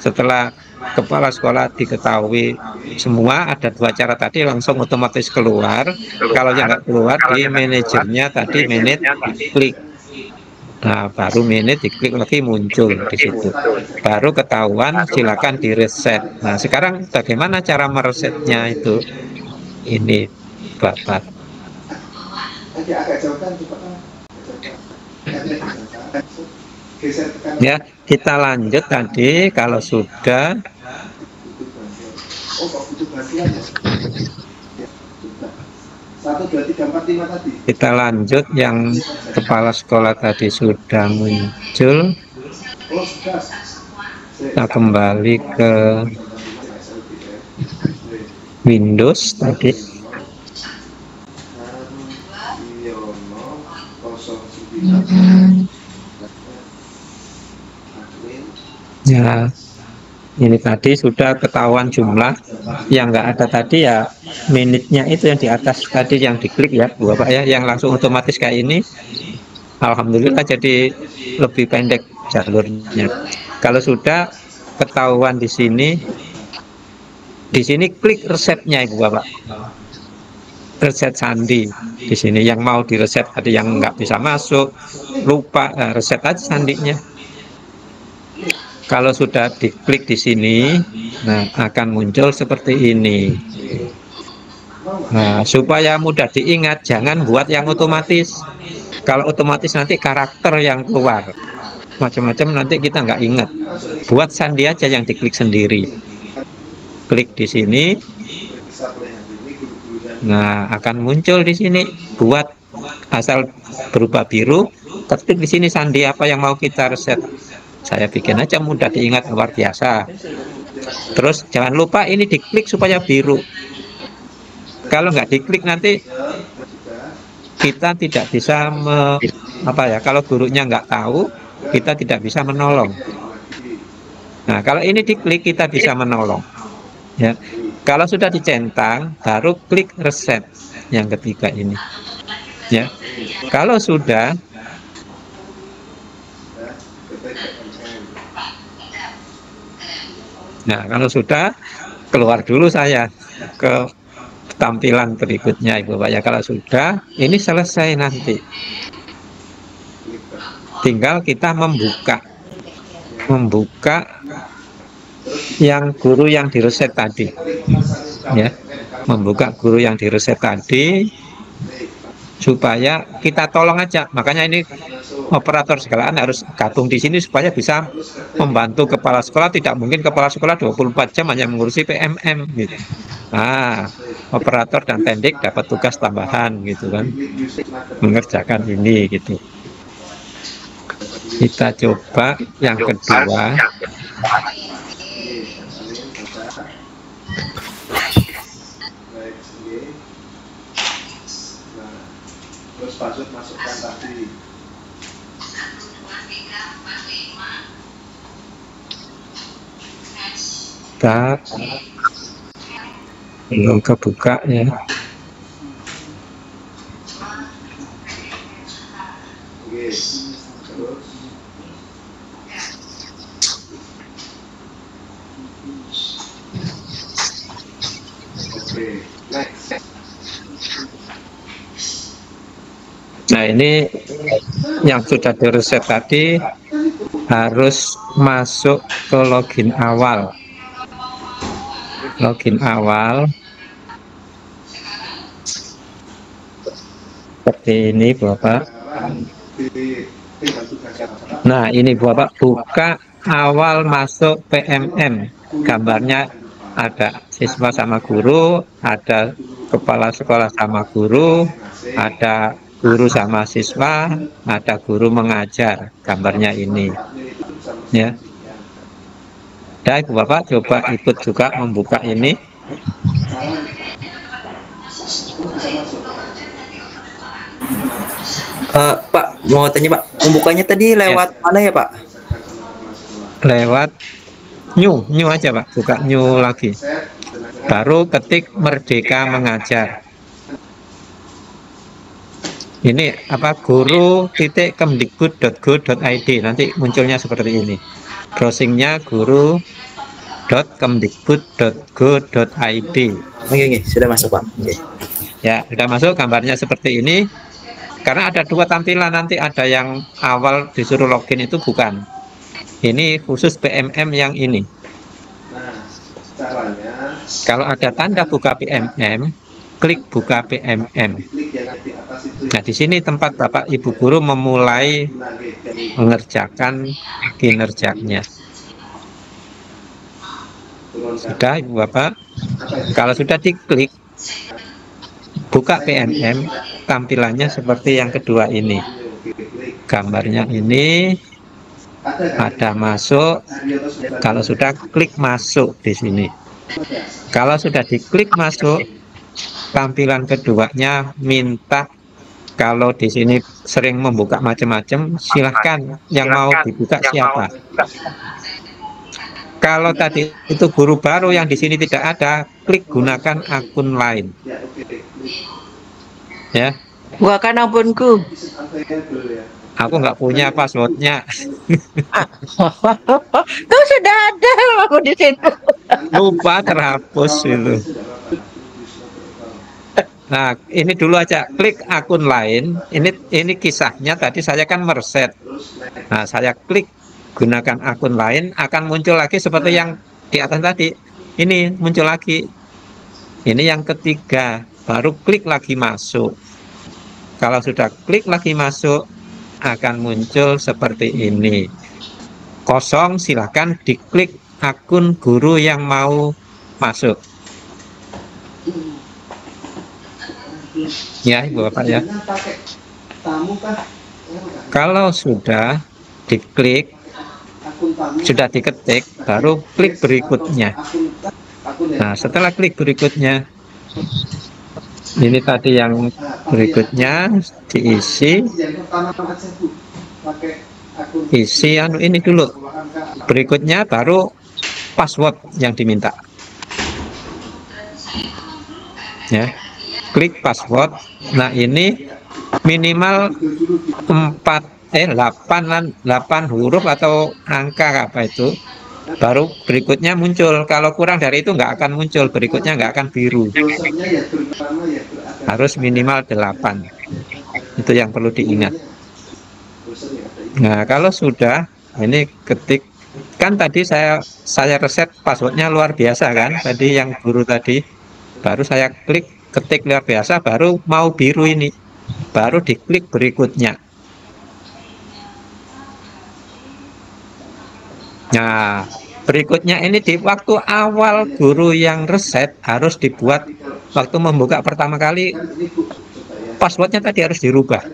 Setelah kepala sekolah diketahui semua, ada 2 cara tadi, langsung otomatis keluar. Kalau yang nggak keluar, di manajernya tadi manage diklik. Nah, baru manage diklik lagi muncul di situ. Baru ketahuan, silakan di reset. Nah, sekarang bagaimana cara meresetnya itu? Ini Bapak. Agak jauhkan coba. Ya, kita lanjut tadi kalau sudah. Oh, kok butuh bantuan ya? 1, 2, 3, 4, 5 tadi. Kita lanjut yang kepala sekolah tadi sudah muncul. Oh, sudah. Kita kembali ke Windows tadi. Ya, ini tadi sudah ketahuan jumlah. Yang nggak ada tadi ya menitnya itu yang di atas tadi yang diklik ya Bapak ya, yang langsung otomatis kayak ini. Alhamdulillah jadi lebih pendek jalurnya. Kalau sudah ketahuan di sini klik resetnya Ibu Bapak. Reset sandi di sini yang mau direset, ada yang nggak bisa masuk, lupa, reset aja sandinya. Kalau sudah diklik di sini, nah akan muncul seperti ini. Nah, supaya mudah diingat, jangan buat yang otomatis. Kalau otomatis nanti karakter yang keluar, macam-macam nanti kita nggak ingat. Buat sandi aja yang diklik sendiri. Klik di sini. Nah, akan muncul di sini. Buat asal berubah biru, ketik di sini sandi apa yang mau kita reset. Saya bikin aja mudah diingat, luar biasa. Terus jangan lupa ini diklik supaya biru. Kalau nggak diklik nanti kita tidak bisa kalau gurunya nggak tahu, kita tidak bisa menolong. Nah, kalau ini diklik kita bisa menolong. Ya. Kalau sudah dicentang, baru klik reset yang ketiga ini. Ya. Kalau sudah keluar dulu saya ke tampilan berikutnya Ibu Bapak ya. Kalau sudah, ini selesai nanti. Tinggal kita membuka yang guru yang direset tadi. Ya. Membuka guru yang direset tadi supaya kita tolong aja. Makanya ini operator sekalian harus gabung di sini supaya bisa membantu kepala sekolah. Tidak mungkin kepala sekolah 24 jam hanya mengurusi PMM gitu. Nah, operator dan tendik dapat tugas tambahan gitu kan, mengerjakan ini gitu. Kita coba yang kedua. Terus password masukkan tadi. Tak belum kebuka ya. Oke, terus oke, next. Nah, ini yang sudah direset tadi harus masuk ke login awal. Login awal seperti ini Bapak. Nah, ini Bapak buka awal masuk PMM. Gambarnya ada siswa sama guru, ada kepala sekolah sama guru, ada guru sama siswa, ada guru mengajar. Gambarnya ini ya. Ya, Ibu Bapak coba ikut juga membuka ini. Pak, mau tanya Pak, membukanya tadi lewat mana ya Pak? Lewat new aja Pak, buka new lagi. baru ketik Merdeka Mengajar. Ini apa, guru.kemdikbud.go.id, nanti munculnya seperti ini. Browsingnya guru.kemdikbud.go.id. Oke, sudah masuk Pak. Oke. Ya, sudah masuk, gambarnya seperti ini. Karena ada dua tampilan, nanti ada yang awal disuruh login itu bukan. Ini khusus PMM yang ini. Caranya, Kalau ada tanda buka PMM, klik buka PMM. klik yang di atas itu. Nah, di sini tempat Bapak Ibu guru memulai mengerjakan kinerjanya. Sudah, Ibu Bapak? Kalau sudah diklik buka PMM, tampilannya seperti yang kedua ini. Gambarnya ini ada masuk. Kalau sudah klik masuk di sini. Kalau sudah diklik masuk, tampilan keduanya minta, kalau di sini sering membuka macam-macam, silahkan yang mau dibuka siapa. Kalau tadi itu guru baru yang di sini tidak ada, klik gunakan akun lain. Ya, Bukan ampunku. aku nggak punya passwordnya. Tuh sudah ada aku di situ. Lupa, terhapus itu. Nah, ini dulu aja, klik akun lain. Ini kisahnya tadi saya kan mereset. Nah, saya klik gunakan akun lain, akan muncul lagi seperti yang di atas tadi. Ini muncul lagi. Ini yang ketiga, baru klik lagi masuk. Kalau sudah klik lagi masuk, akan muncul seperti ini. Kosong, silahkan diklik akun guru yang mau masuk. Ya, Ibu Bapak ya. Kalau sudah diklik, sudah diketik, baru klik berikutnya. Nah, setelah klik berikutnya, ini tadi yang berikutnya diisi. Isi ini dulu. Berikutnya baru password yang diminta. Ya. Klik password. Nah, ini minimal 8 huruf atau angka apa itu, baru berikutnya muncul. Kalau kurang dari itu nggak akan muncul, berikutnya nggak akan biru. Harus minimal 8. Itu yang perlu diingat. Nah, kalau sudah, ini ketik, kan tadi saya reset passwordnya luar biasa kan, tadi yang guru tadi, baru saya klik ketik luar biasa, baru mau biru ini, baru diklik berikutnya. Nah, berikutnya ini di waktu awal guru yang reset harus dibuat, waktu membuka pertama kali, passwordnya tadi harus dirubah.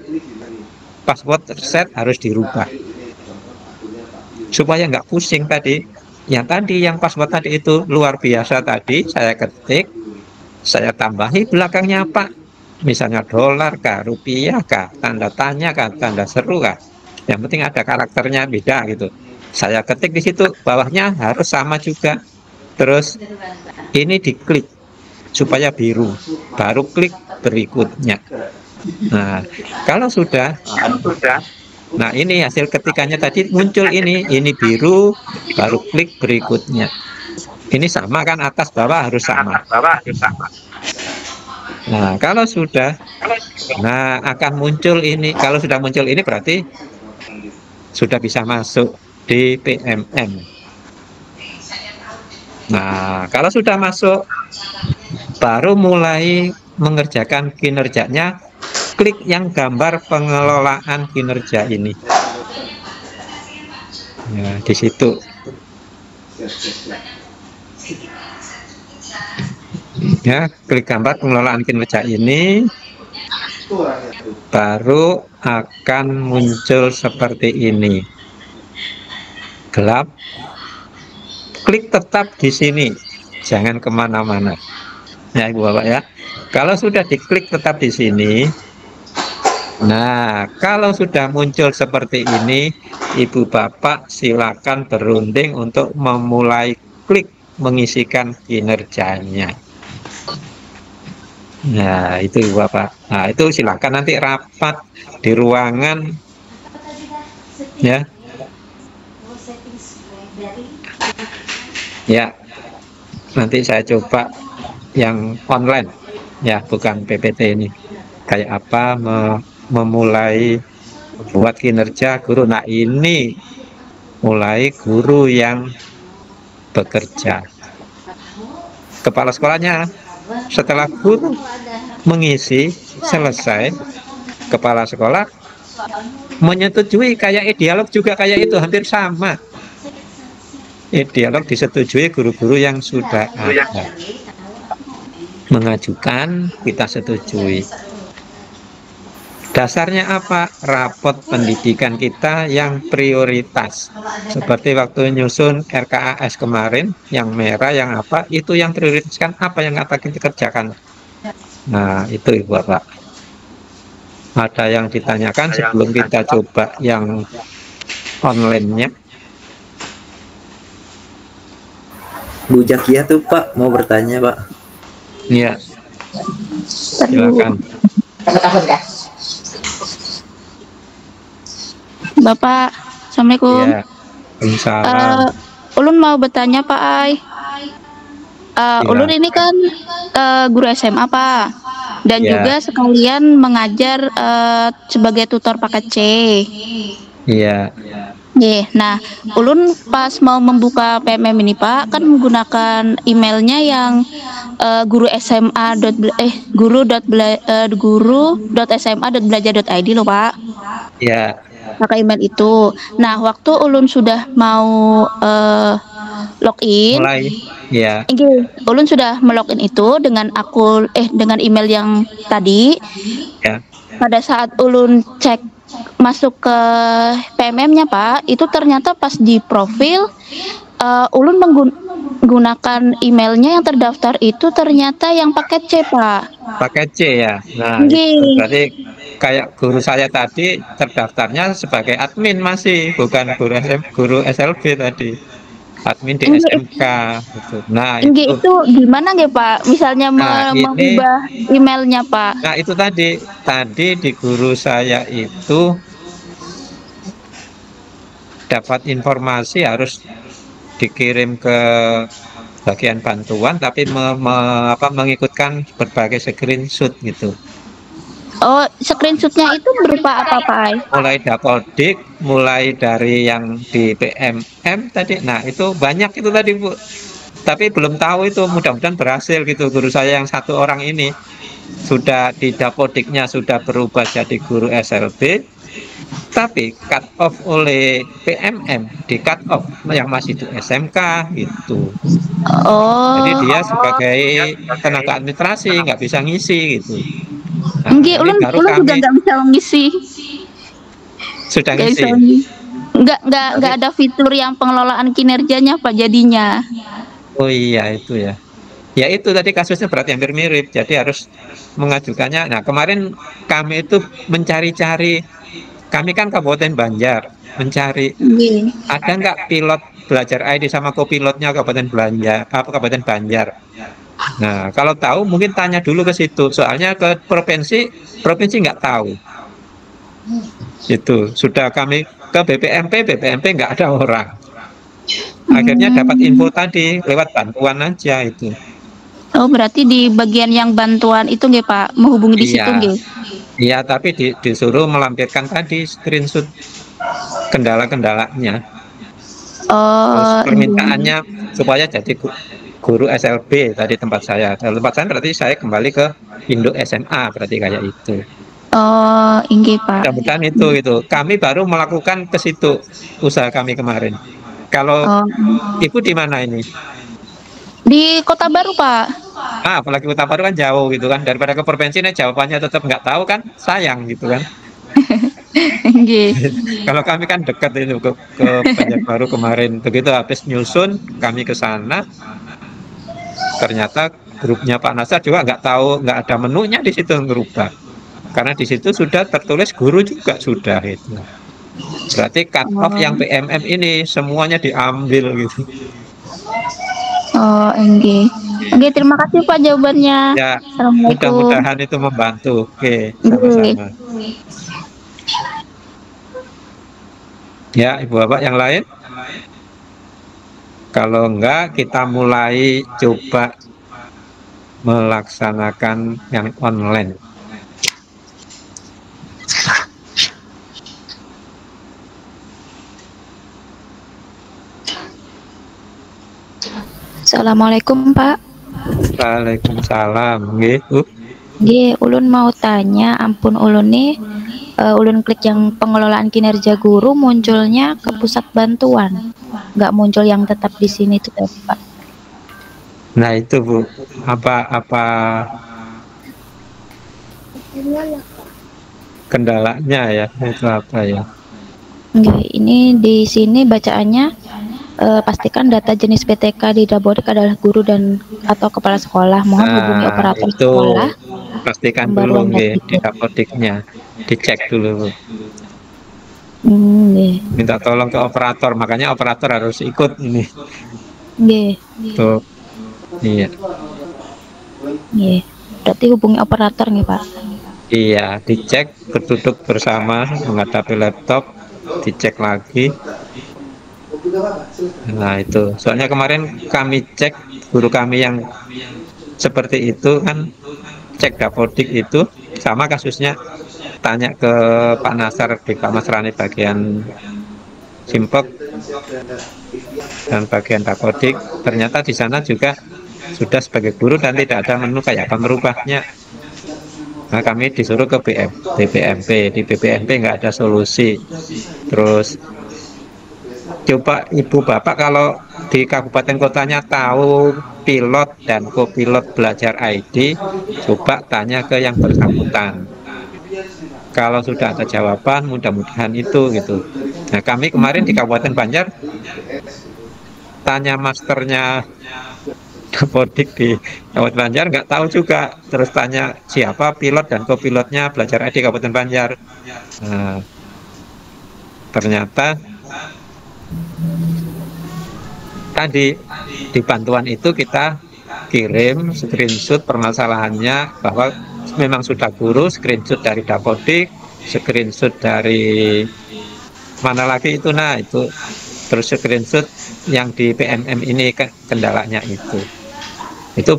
Password reset harus dirubah. Supaya nggak pusing tadi. Yang password tadi itu luar biasa tadi, saya ketik, saya tambahi belakangnya apa? Misalnya dolar kah, rupiah kah, tanda tanya kah, tanda seru kah. Yang penting ada karakternya beda gitu. Saya ketik di situ, bawahnya harus sama juga. Terus ini diklik supaya biru, baru klik berikutnya. Nah, kalau sudah, nah ini hasil ketikannya tadi muncul ini biru, baru klik berikutnya. Ini sama kan, atas bawah harus sama. Nah, kalau sudah, nah akan muncul ini. Kalau sudah muncul ini berarti sudah bisa masuk di PMM. Nah, kalau sudah masuk, baru mulai mengerjakan kinerjanya. Klik yang gambar pengelolaan kinerja ini. Ya, di situ. Ya, klik gambar pengelolaan kinerja ini, baru akan muncul seperti ini. Gelap. Klik tetap di sini, jangan kemana-mana. Ya, Ibu Bapak ya. Kalau sudah diklik tetap di sini, nah kalau sudah muncul seperti ini, Ibu Bapak silakan berunding untuk memulai klik mengisikan kinerjanya. Nah, itu Bapak. Nah, itu silakan nanti rapat di ruangan ya. Ya. Nanti saya coba yang online ya, bukan PPT ini. Kayak apa memulai buat kinerja guru. Nah, ini mulai guru yang bekerja. Kepala sekolahnya setelah guru mengisi selesai, kepala sekolah menyetujui. Kayak dialog juga kayak itu, hampir sama. Dialog disetujui guru-guru yang sudah ada. Mengajukan, kita setujui. Dasarnya apa? Rapot pendidikan kita yang prioritas. Seperti waktu nyusun RKAS kemarin, yang merah, yang apa, itu yang prioritaskan apa yang akan kita kerjakan. Nah, itu Ibu Bapak. Ada yang ditanyakan sebelum kita coba yang online-nya? Bu Jakia tuh Pak mau bertanya Pak. Iya. Silakan. Bapak, Assalamualaikum. Ya. Waalaikumsalam. Ulun mau bertanya Pak Ai. Ulun ini kan guru SMA Pak, dan Ya. juga sekalian mengajar sebagai tutor paket C. Iya. Nah, ulun pas mau membuka PMM ini Pak, kan menggunakan emailnya yang guru.sma.belajar.id loh Pak. Iya. Pakai email itu. Nah, waktu ulun sudah mau login, Mulai. Ya. ulun sudah melogin itu dengan dengan email yang tadi. Ya. Pada saat ulun cek masuk ke PMM-nya Pak, itu ternyata pas di profil ulun menggunakan emailnya yang terdaftar itu ternyata yang paket C Pak. Paket C ya. Nah, itu berarti kayak guru saya tadi terdaftarnya sebagai admin masih, bukan guru SLB tadi. Admin di SMK gitu. Nah, itu gimana nggak Pak? Misalnya mengubah emailnya Pak. Nah, itu tadi di guru saya itu dapat informasi harus dikirim ke bagian bantuan, tapi mengikutkan berbagai screenshot gitu. Oh, screenshotnya itu berupa apa Pak? Mulai dapodik, mulai dari yang di PMM tadi. Nah, itu banyak itu tadi Bu. Tapi belum tahu itu, mudah-mudahan berhasil gitu. Guru saya yang satu orang ini sudah di dapodiknya sudah berubah jadi guru SLB, tapi cut off oleh PMM, di cut off yang masih di SMK gitu. Oh. Jadi dia sebagai tenaga administrasi nggak bisa ngisi gitu. Nah, ulun juga nggak bisa mengisi. Sudah ngisi. Nggak ada fitur yang pengelolaan kinerjanya Pak jadinya. Oh iya itu ya. Ya itu tadi kasusnya berarti hampir mirip. Jadi harus mengajukannya. Nah, kemarin kami itu mencari-cari. Kami kan Kabupaten Banjar, mencari ada nggak pilot belajar ID sama kopilotnya Kabupaten Banjar. Nah, kalau tahu mungkin tanya dulu ke situ. Soalnya ke provinsi nggak tahu. Itu sudah kami ke BPMP nggak ada orang. Akhirnya dapat info tadi lewat bantuan aja itu. Oh, berarti di bagian yang bantuan itu nggih Pak, menghubungi di situ nggih? Iya, tapi disuruh melampirkan tadi screenshot kendala-kendalanya. Oh. Permintaannya supaya jadi guru SLB tadi tempat saya. Tempat saya berarti saya kembali ke Indo SMA berarti kayak itu. Oh, inggih Pak. Mudah-mudahan itu. Kami baru melakukan ke situ usaha kami kemarin. Kalau Ibu di mana ini? Di Kota Baru Pak. Apalagi Kota Baru kan jauh gitu kan, daripada ke provinsi nih jawabannya tetap nggak tahu kan, sayang gitu kan. Kalau kami kan dekat itu ke Banjarbaru kemarin, begitu habis nyusun kami ke sana, ternyata grupnya Pak Nasar juga nggak tahu, nggak ada menunya di situ ngerubah, karena di situ sudah tertulis guru juga sudah itu. Berarti cut off yang PMM ini semuanya diambil gitu. Oh, enggak. Enggak, terima kasih Pak jawabannya. Ya, Assalamualaikum. mudah-mudahan itu membantu. Oke, Nggih. sama-sama. Ya, Ibu Bapak yang lain? Kalau enggak, kita mulai coba melaksanakan yang online. Assalamualaikum Pak. Waalaikumsalam. Nggih, Bu. Nggih, ulun mau tanya, ampun ulun nih, ulun klik yang pengelolaan kinerja guru munculnya ke pusat bantuan, nggak muncul yang tetap di sini tuh Pak. Nah itu Bu, apa kendalanya ya? Itu apa ya? Nggih, ini di sini bacaannya pastikan data jenis PTK di Dapodik adalah guru dan atau kepala sekolah. Mohon hubungi operator itu sekolah. pastikan dulu nggih di Dapodiknya, dicek dulu. Nggih. Minta tolong ke operator, makanya operator harus ikut ini. Nggih. Tuh. Iya. Nggih. Berarti hubungi operator nih, Pak. Iya, dicek berduduk bersama menghadapi laptop, dicek lagi. Nah itu, soalnya kemarin kami cek guru kami yang seperti itu kan, cek Dapodik itu sama kasusnya, tanya ke Pak Nasar di Pak Masrani bagian Simpok dan bagian Dapodik, ternyata di sana juga sudah sebagai guru dan tidak ada menu kayak apa merubahnya. Nah kami disuruh ke BPMP, di BPMP nggak ada solusi. Terus coba Ibu Bapak kalau di kabupaten kotanya tahu pilot dan kopilot belajar ID, coba tanya ke yang bersangkutan. Kalau sudah ada jawaban, mudah-mudahan itu gitu. Nah kami kemarin di Kabupaten Banjar tanya masternya Dapodik di Kabupaten Banjar nggak tahu juga. Terus tanya siapa pilot dan kopilotnya belajar ID Kabupaten Banjar. Nah, ternyata tadi di bantuan itu kita kirim screenshot permasalahannya bahwa memang sudah guru, screenshot dari Dapodik, screenshot dari mana lagi itu, nah itu terus screenshot yang di PMM ini kendalanya itu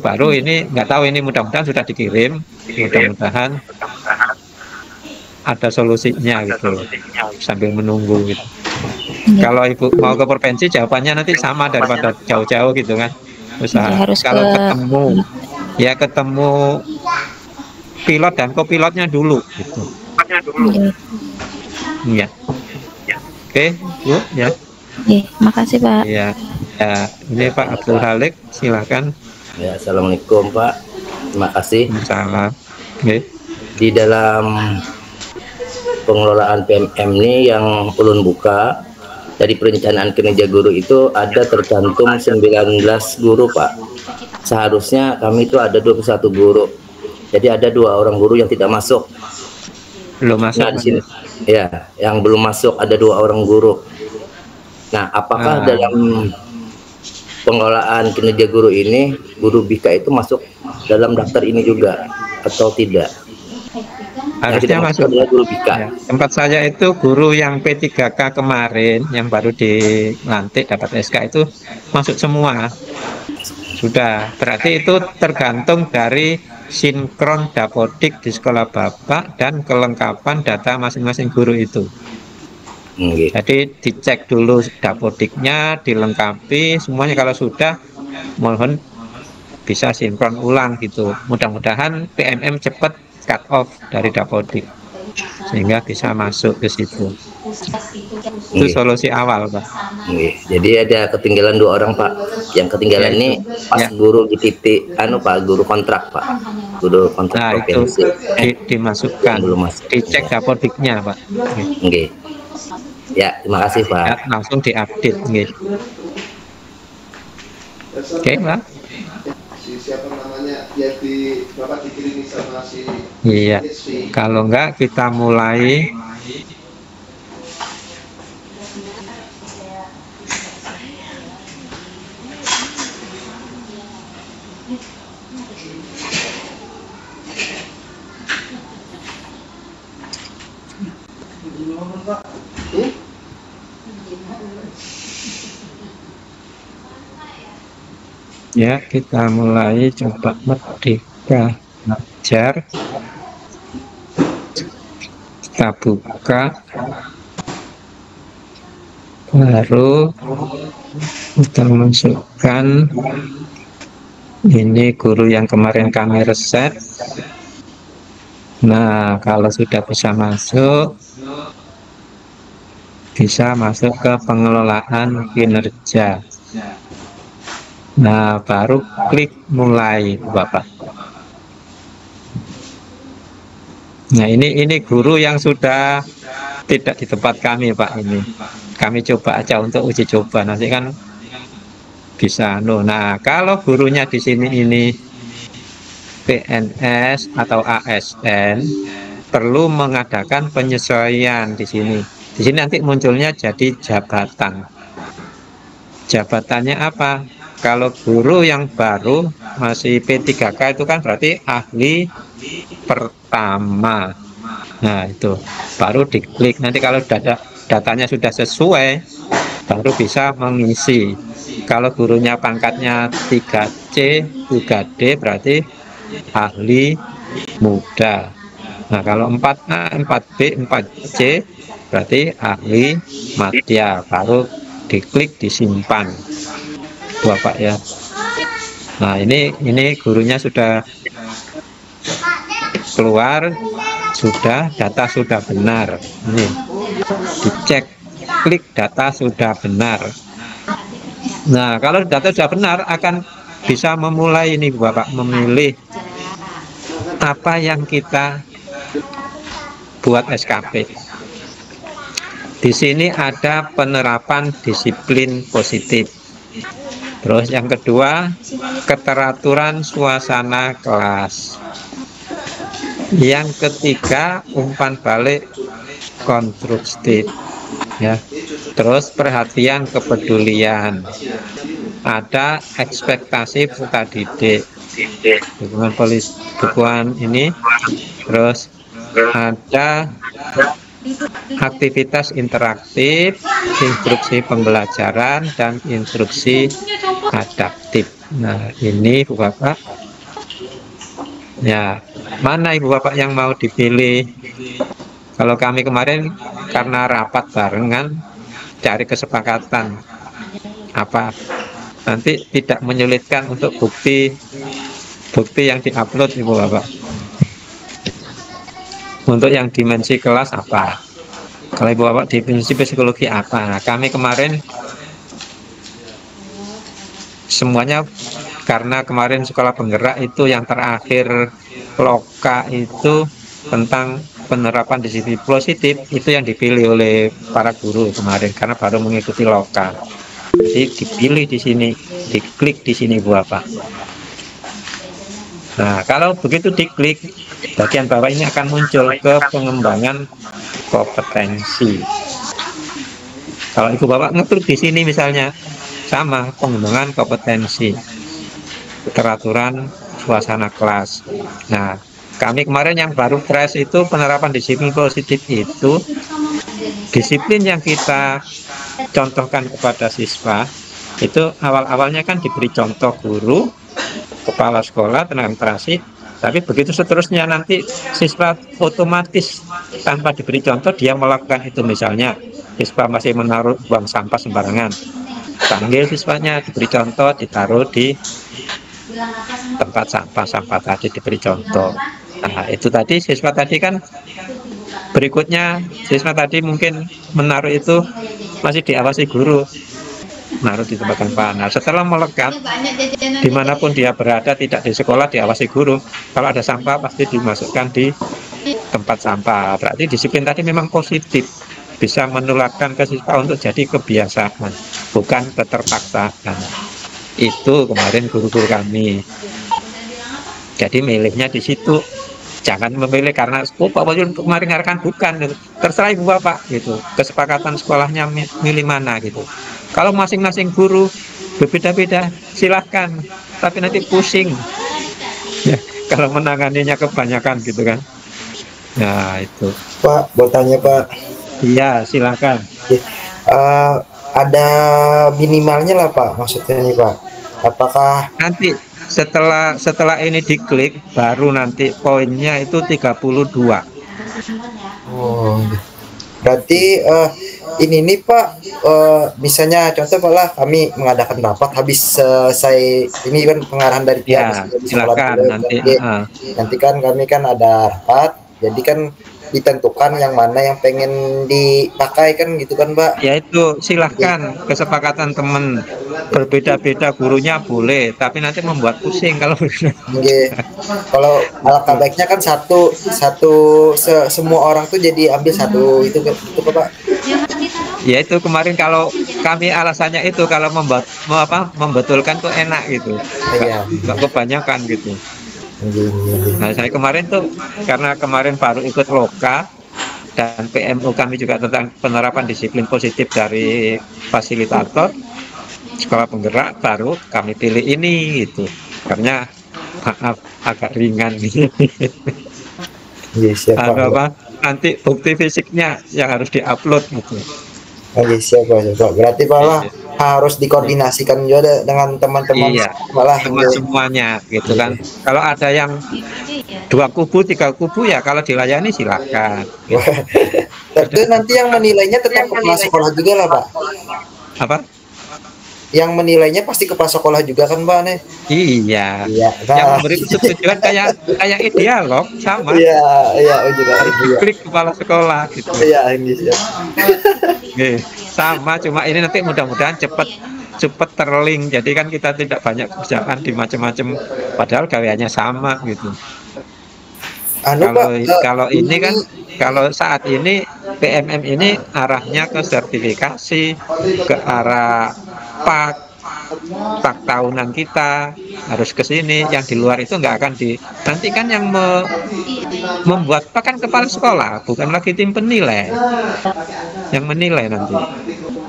baru ini nggak tahu, ini mudah-mudahan sudah dikirim, mudah-mudahan ada solusinya gitu sambil menunggu gitu. Kalau Ibu mau ke provinsi jawabannya nanti sama daripada jauh-jauh gitu kan, usaha. Kalau ketemu ya ketemu pilot dan kopilotnya dulu gitu. Iya. Oke, Bu ya. Makasih Pak. Ya, ya, ini Pak Abdul Halik, silakan. Ya, assalamualaikum Pak. Terima kasih. Salam. Okay. Di dalam pengelolaan PMM ini yang ulun buka dari perencanaan kinerja guru itu ada tercantum 19 guru Pak. Seharusnya kami itu ada 21 guru. Jadi ada 2 orang guru yang tidak masuk. Belum masuk. Nah, di sini, ya, yang belum masuk ada 2 orang guru. Nah, apakah dalam pengelolaan kinerja guru ini guru BK itu masuk dalam daftar ini juga atau tidak? Harusnya masuk guru BK. Ya, tempat saya itu guru yang P3K kemarin yang baru dilantik dapat SK itu masuk semua. Sudah, berarti itu tergantung dari sinkron Dapodik di sekolah Bapak dan kelengkapan data masing-masing guru itu. Jadi dicek dulu Dapodiknya, dilengkapi semuanya, kalau sudah mohon bisa sinkron ulang gitu. Mudah-mudahan PMM cepat cut off dari Dapodik sehingga bisa masuk ke situ. Itu solusi awal Pak. Jadi ada ketinggalan 2 orang Pak. Yang ketinggalan ini pas guru di titik Pak, guru kontrak Pak, guru kontrak provinsi. Itu dimasukkan, dicek Dapodiknya Pak. Ya, terima kasih Pak. Ya, langsung diupdate. Oke Pak. Siapa namanya yang Bapak dikirimi sama si. Iya. Kalau enggak kita mulai. Ya, kita mulai coba Merdeka Belajar. Kita buka, baru kita masukkan ini guru yang kemarin kami reset. Nah, kalau sudah bisa masuk ke pengelolaan kinerja. Nah, baru klik mulai, Bapak. Nah, ini guru yang sudah tidak di tempat kami, Pak. Ini kami coba aja untuk uji coba, nanti kan bisa. Nah, kalau gurunya di sini ini PNS atau ASN, perlu mengadakan penyesuaian di sini. Di sini nanti munculnya jadi jabatan. Jabatannya apa? Kalau guru yang baru masih P3K itu kan berarti ahli pertama. Nah, itu baru diklik. Nanti kalau datanya sudah sesuai, baru bisa mengisi. Kalau gurunya pangkatnya 3C, 3D berarti ahli muda. Nah, kalau 4A, 4B, 4C berarti ahli madya. Baru diklik disimpan, Bapak ya. Nah, ini gurunya sudah keluar, data sudah benar. Ini dicek, klik data sudah benar. Nah, kalau data sudah benar akan bisa memulai ini Bapak, memilih apa yang kita buat SKP. Di sini ada penerapan disiplin positif. Terus yang kedua, keteraturan suasana kelas. Yang ketiga, umpan balik konstruktif. Ya. Terus perhatian kepedulian. Ada ekspektasi peserta didik. Dukungan ini. Terus ada aktivitas interaktif, instruksi pembelajaran, dan instruksi adaptif. Nah, ini Ibu Bapak. Ya, mana Ibu Bapak yang mau dipilih? Kalau kami kemarin karena rapat barengan, cari kesepakatan apa nanti tidak menyulitkan untuk bukti yang diupload Ibu Bapak. Untuk yang dimensi kelas apa? Kalau Ibu Bapak dimensi psikologi apa? Nah, kami kemarin semuanya karena kemarin sekolah penggerak itu yang terakhir loka itu tentang penerapan disiplin positif, itu yang dipilih oleh para guru kemarin karena baru mengikuti loka. Jadi dipilih di sini, diklik di sini Bu Bapak. Nah, kalau begitu diklik, bagian bawah ini akan muncul ke pengembangan kompetensi. Kalau Ibu Bapak ngeklik di sini misalnya, sama pengembangan kompetensi, keteraturan suasana kelas. Nah, kami kemarin yang baru fresh itu penerapan disiplin positif itu, disiplin yang kita contohkan kepada siswa, itu awal-awalnya kan diberi contoh guru, kepala sekolah, tenaga administrasi, tapi begitu seterusnya nanti siswa otomatis tanpa diberi contoh dia melakukan itu. Misalnya siswa masih menaruh buang sampah sembarangan, panggil siswanya, diberi contoh, ditaruh di tempat sampah tadi, diberi contoh. Nah, itu tadi siswa tadi kan berikutnya siswa tadi mungkin menaruh itu masih diawasi guru, naruh di tempat sampah. Nah, setelah melekat dimanapun dia berada, tidak di sekolah diawasi guru, kalau ada sampah pasti dimasukkan di tempat sampah. Berarti disiplin tadi memang positif, bisa menularkan ke siswa untuk jadi kebiasaan, bukan keterpaksaan. Itu kemarin guru-guru kami. Jadi milihnya di situ. Jangan memilih karena Pak Wajul kemarin ngarakan, bukan, terserah Ibu Bapak gitu. Kesepakatan sekolahnya milih mana gitu. Kalau masing-masing guru berbeda-beda, silahkan, tapi nanti pusing ya kalau menanganinya kebanyakan gitu kan. Nah itu Pak, mau tanya Pak. iya silahkan. Ada minimalnya lah Pak, maksudnya nih Pak. Apakah Nanti setelah ini diklik baru nanti poinnya itu 32. Oh, berarti ini nih Pak, misalnya contoh Pak lah, kami mengadakan rapat habis selesai ini kan pengarahan dari Ya, pihak silakan nanti. nanti kan kami kan ada rapat, jadi kan ditentukan yang mana yang pengen dipakai kan gitu kan Pak. Ya itu silahkan, kesepakatan teman, berbeda-beda gurunya boleh, tapi nanti membuat pusing kalau Oke. Kalau alangkah baiknya kan semua orang tuh jadi ambil satu itu Pak. ya itu kemarin kalau kami alasannya itu kalau membetulkan tuh enak gitu, nggak kebanyakan gitu. Nah saya kemarin tuh karena kemarin baru ikut loka dan PMU kami juga tentang penerapan disiplin positif dari fasilitator sekolah penggerak, baru kami pilih ini gitu, karena maaf agak ringan gitu. Nanti bukti fisiknya yang harus diupload gitu. Oke, siap Pak. Berarti Pak lah harus dikoordinasikan juga dengan teman-teman teman semuanya gitu kan. Kalau ada yang 2 kubu, 3 kubu ya kalau dilayani silakan. Itu nanti yang menilainya tetap kepala sekolah juga lah Pak. Apa? Yang menilainya pasti kepala sekolah juga kan Pak nih? Iya. Nah. Yang memberi persetujuan kayak dialog sama. Iya, juga. Harus diklik kepala sekolah gitu. Iya, ini ya. Sama, cuma ini nanti mudah-mudahan cepat terlink. Jadi kan kita tidak banyak kerjaan di macam-macam, padahal gaweannya sama gitu. Kalau ini kan, kalau saat ini PMM ini arahnya ke sertifikasi, ke arah pak tahunan kita harus ke sini. Yang di luar itu nggak akan nanti kan yang membuat pak kan kepala sekolah, bukan lagi tim penilai yang menilai nanti.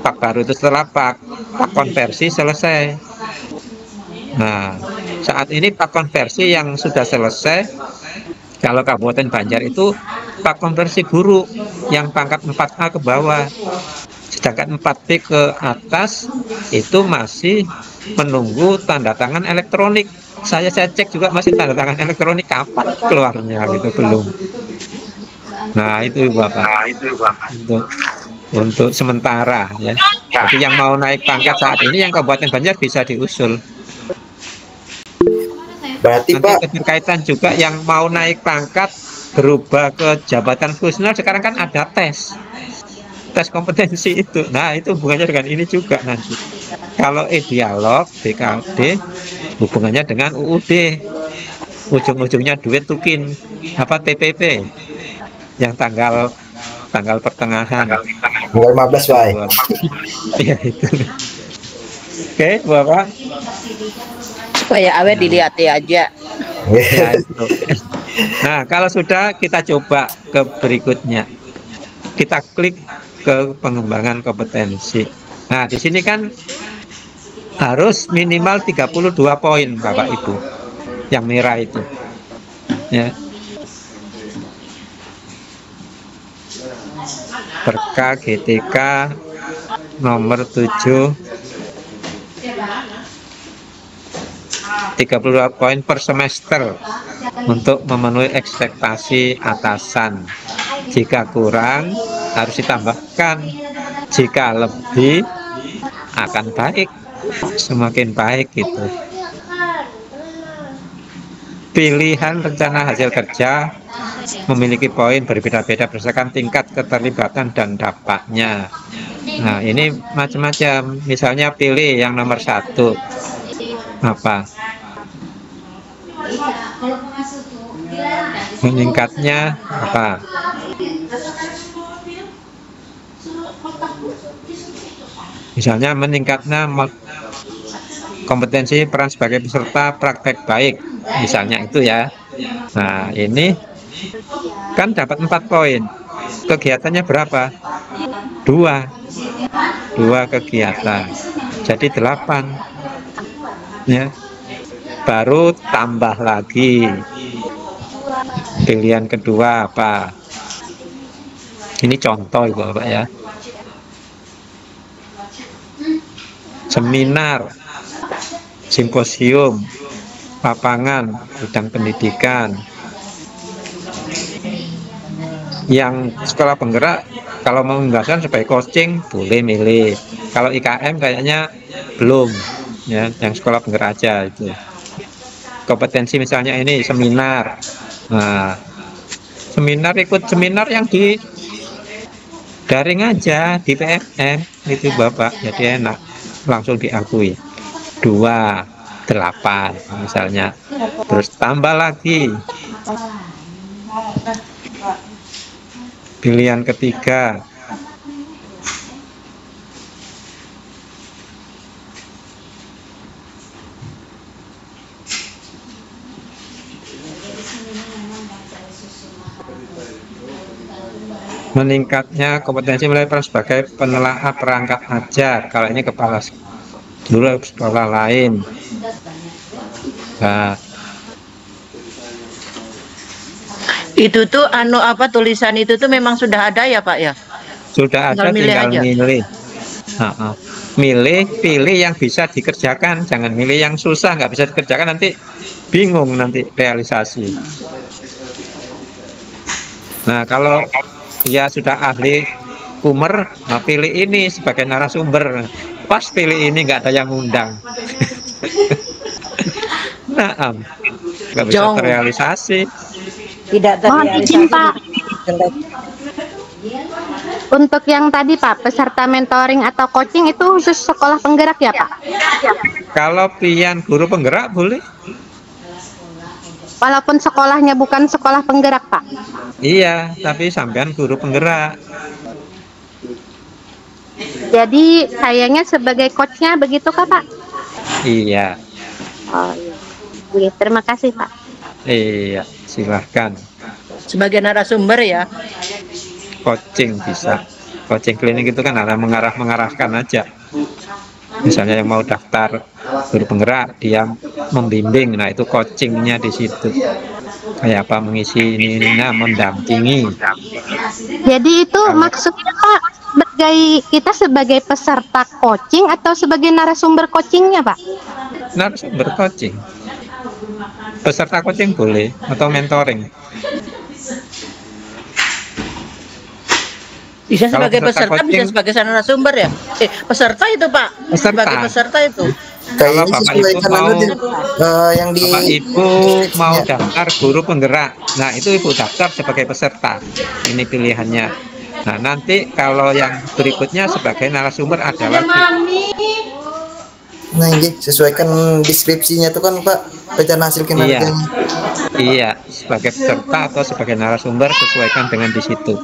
Pak baru itu setelah pak konversi selesai. Nah saat ini pak konversi yang sudah selesai, kalau Kabupaten Banjar itu pak konversi guru yang pangkat 4A ke bawah, sedangkan 4B ke atas itu masih menunggu tanda tangan elektronik. Saya cek juga masih tanda tangan elektronik, kapan keluarnya gitu, belum. Nah itu Bapak, untuk sementara ya. Jadi yang mau naik pangkat saat ini yang Kabupaten Banjar bisa diusul. Berarti nanti Pak, berkaitan juga yang mau naik pangkat berubah ke jabatan fungsional, sekarang kan ada tes kompetensi itu. Nah itu hubungannya dengan ini juga nanti. Kalau dialog BKD hubungannya dengan UUD, ujung-ujungnya duit tukin apa TPP yang tanggal pertengahan tanggal 15 Pak. Iya itu. Oke Bapak, supaya awet dilihat aja. Ya, itu. Nah kalau sudah, kita coba ke berikutnya, kita klik ke pengembangan kompetensi. Nah di sini kan harus minimal 32 poin Bapak Ibu, yang merah itu ya. Perka GTK nomor 7, 32 poin per semester untuk memenuhi ekspektasi atasan. Jika kurang harus ditambahkan, jika lebih akan baik, semakin baik gitu. Pilihan rencana hasil kerja memiliki poin berbeda-beda berdasarkan tingkat keterlibatan dan dampaknya. Nah ini macam-macam, misalnya pilih yang nomor 1 apa, meningkatnya apa, misalnya meningkatnya kompetensi peran sebagai peserta praktek baik, misalnya itu ya. Nah ini kan dapat 4 poin, kegiatannya berapa? 2 kegiatan, jadi 8. ya. Baru tambah lagi. Pilihan kedua apa? Ini contoh Ibu Bapak ya. Seminar, simposium, lapangan, bidang pendidikan. Yang sekolah penggerak kalau mau menggunakan sebagai coaching boleh milih. Kalau IKM kayaknya belum ya, yang sekolah penggerak aja itu. Kompetensi misalnya ini seminar. Nah, seminar ikut seminar yang di daring aja di PMM itu Bapak, jadi enak langsung diakui. 2, 8 misalnya. Terus tambah lagi. Pilihan ketiga. Meningkatnya kompetensi mulai sebagai penelaah perangkat ajar. Kalau ini kepala dulu sekolah lain. Nah, Itu tuh apa tulisan itu tuh memang sudah ada ya Pak ya? sudah ada, tinggal milih. Milih, pilih yang bisa dikerjakan, jangan milih yang susah nggak bisa dikerjakan, nanti bingung nanti realisasi. Nah, kalau dia sudah ahli Umer, nah pilih ini sebagai narasumber. Pas pilih ini nggak ada yang undang. Nah, nggak bisa terrealisasi. Tidak Mohon izin Pak. Untuk yang tadi Pak, peserta mentoring atau coaching itu khusus sekolah penggerak ya Pak? Kalau pian guru penggerak boleh. Walaupun sekolahnya bukan sekolah penggerak Pak? Iya, tapi sampean guru penggerak. Jadi sayanya sebagai coachnya begitu kah Pak? Iya. Oh iya. Terima kasih Pak. Iya, silahkan. Sebagai narasumber ya. Coaching bisa. Coaching klinik itu kan ada mengarahkan aja. Misalnya yang mau daftar guru penggerak, dia membimbing. Nah, itu coachingnya di situ. Kayak apa mengisi ini, nah mendampingi. Jadi itu maksudnya Pak, kita sebagai peserta coaching atau sebagai narasumber coachingnya Pak? Narasumber coaching. Peserta coaching boleh atau mentoring. Bisa Kalau sebagai peserta, coaching, bisa sebagai narasumber ya? Peserta itu Pak, sebagai peserta itu. Kalau Bapak Ibu mau, yang di Bapak Ibu mau daftar guru penggerak, nah itu Ibu daftar sebagai peserta. Ini pilihannya. Nah, nanti kalau yang berikutnya sebagai narasumber adalah Nah, ini sesuaikan deskripsinya tuh kan Pak, rencana hasil kinerjanya. Iya, sebagai peserta atau sebagai narasumber sesuaikan dengan di situ.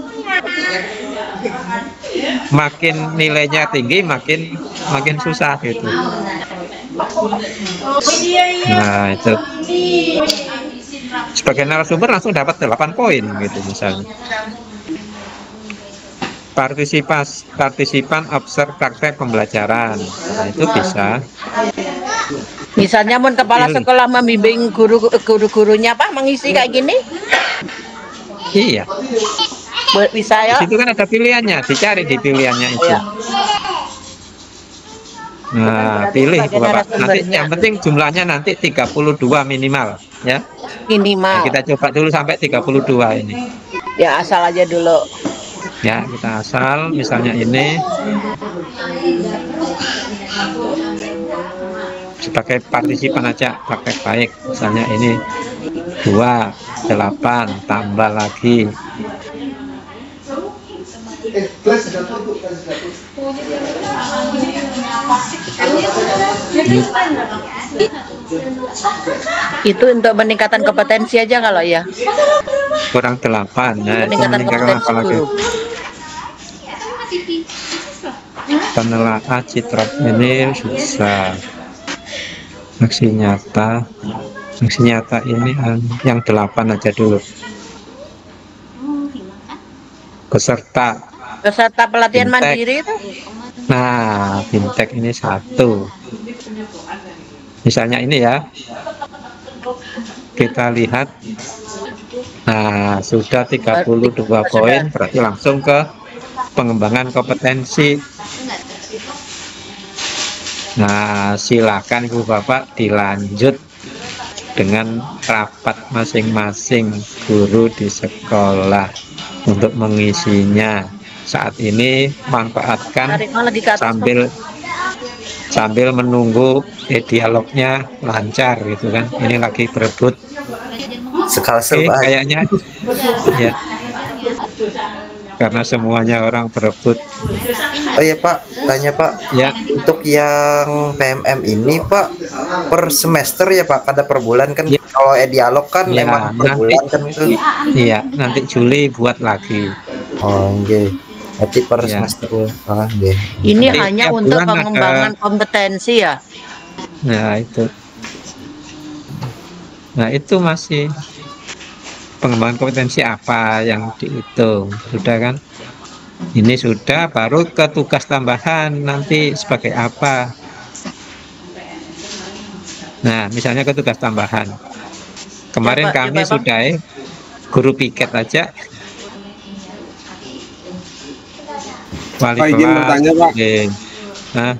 Makin nilainya tinggi, makin susah gitu. Nah, itu sebagai narasumber langsung dapat 8 poin gitu misalnya. Partisipan observe praktek pembelajaran. Nah, itu bisa. Misalnya mun kepala sekolah membimbing guru-gurunya Pak mengisi kayak gini? Iya. Bisa ya. Di situ kan ada pilihannya, dicari di pilihannya itu. Nah, pilih Bapak. Nanti yang penting jumlahnya nanti 32 minimal ya. Minimal. Nah, kita coba dulu sampai 32 ini. Ya, asal aja dulu. Ya, kita asal misalnya ini sebagai partisipan aja praktek baik. Misalnya ini 2, 8 tambah lagi. Itu untuk peningkatan kompetensi aja kalau ya. Kurang 8. Nah, itu meningkatkan apa lagi? Penelaah citra ini susah. Aksi nyata ini yang 8 aja dulu. Peserta pelatihan Fintech. mandiri itu. Nah, fintech ini 1. Misalnya ini ya, kita lihat. Nah, sudah 32 poin, berarti langsung ke pengembangan kompetensi. Nah, silakan Ibu Bapak dilanjut dengan rapat masing-masing guru di sekolah untuk mengisinya. Saat ini manfaatkan sambil menunggu dialognya lancar gitu kan. Ini lagi berebut Sekalsel Pak. kayaknya ya, karena semuanya orang berebut. Oh iya Pak, tanya Pak. Ya. Untuk yang PMM ini Pak, per semester ya Pak, kada per bulan kan? Ya. Kalau dialog kan Ya, memang per bulan kan itu. Iya, nanti Juli buat lagi. Oh oke. Berarti per Ya. semester. Ah, nggih. Ini Nanti hanya tiap untuk bulan ada- pengembangan kompetensi ya. Nah, itu. Nah, itu masih pengembangan kompetensi apa yang dihitung, sudah kan? Ini sudah, baru ke tugas tambahan nanti sebagai apa. Nah, misalnya ke tugas tambahan. Kemarin Ya, Pak, kami ya, Pak. sudah guru piket aja. Wali Pak, izin kelas. bertanya, Pak. Oke. Nah,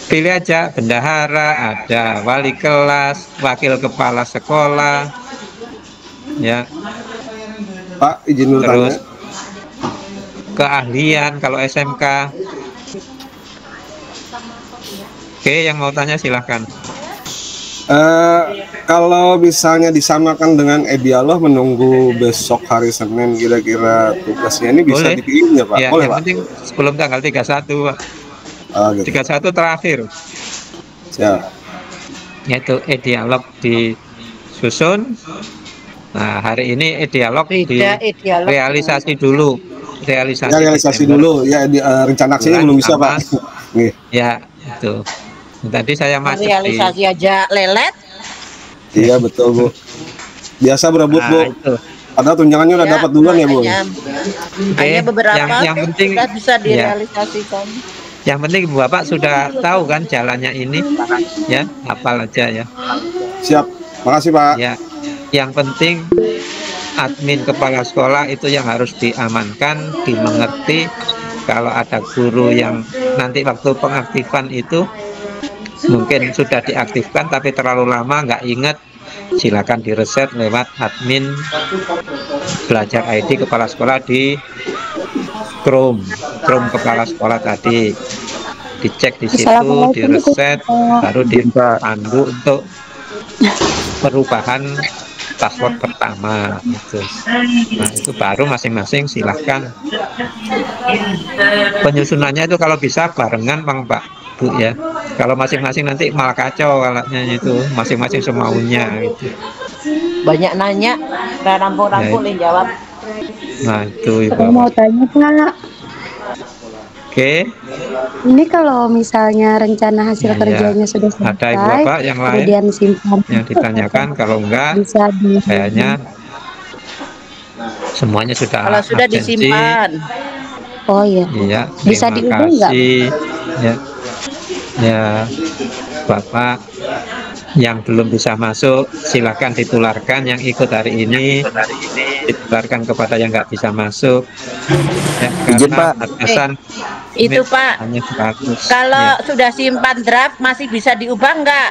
pilih aja bendahara, ada wali kelas, wakil kepala sekolah, ya. Pak, izin bertanya. Terus keahlian kalau SMK. Oke, yang mau tanya silahkan. Kalau misalnya disamakan dengan e-dialog menunggu besok hari Senin, kira-kira tugasnya ini bisa Boleh. dipilih nggak Pak? Ya, Boleh yang Pak? penting sebelum tanggal 31, Pak. Gitu. 31 terakhir. Ya. Yaitu e-dialog disusun. Nah, hari ini e-dialog e-dialog. realisasi dulu. Realisasi, Ya, realisasi dulu. Ya, rencana aksinya Bulan belum bisa sama- Pak. Nih. Ya, itu. Tadi saya macet di Realisasi aja lelet. Iya betul Bu. Biasa berebut Nah, Bu. itu. Padahal tunjangannya udah dapat duluan ya Bu. Hanya beberapa yang penting sudah bisa ya. direalisasikan. Yang penting Ibu Bapak sudah tahu kan jalannya ini, ya, hafal aja ya. Siap. Makasih Pak. Ya, yang penting admin kepala sekolah itu yang harus diamankan, dimengerti. Kalau ada guru yang nanti waktu pengaktifan itu mungkin sudah diaktifkan tapi terlalu lama nggak ingat, silakan direset lewat admin belajar ID kepala sekolah di Chrome kepala sekolah tadi, dicek di situ, direset, baru dipandu untuk perubahan password pertama gitu. Nah, itu baru masing-masing silahkan. Penyusunannya itu kalau bisa barengan Bang Pak Bu ya. Kalau masing-masing nanti malah kacau kalau itu masing-masing semaunya gitu. Banyak nanya, nggak rampung-rampung Ya. yang jawab. Nah, itu Ibu Aku mau Bapak. tanya Pak, Oke. ini kalau misalnya rencana hasil Ya, ya. kerjanya sudah Ada Ibu selesai, Bapak yang lain kemudian simpan yang ditanyakan, kalau enggak bisa di kayaknya semuanya sudah Kalau sudah absensi. disimpan, Oh iya. Iya, Bisa terima diubah nggak? kasih. Ya, ya, Bapak yang belum bisa masuk, silakan ditularkan. Yang ikut hari ini, ditularkan kepada yang nggak bisa masuk. Ya, Izin, karena Pak. batasan itu menit Pak. hanya 100. Kalau Ya. sudah simpan draft masih bisa diubah nggak?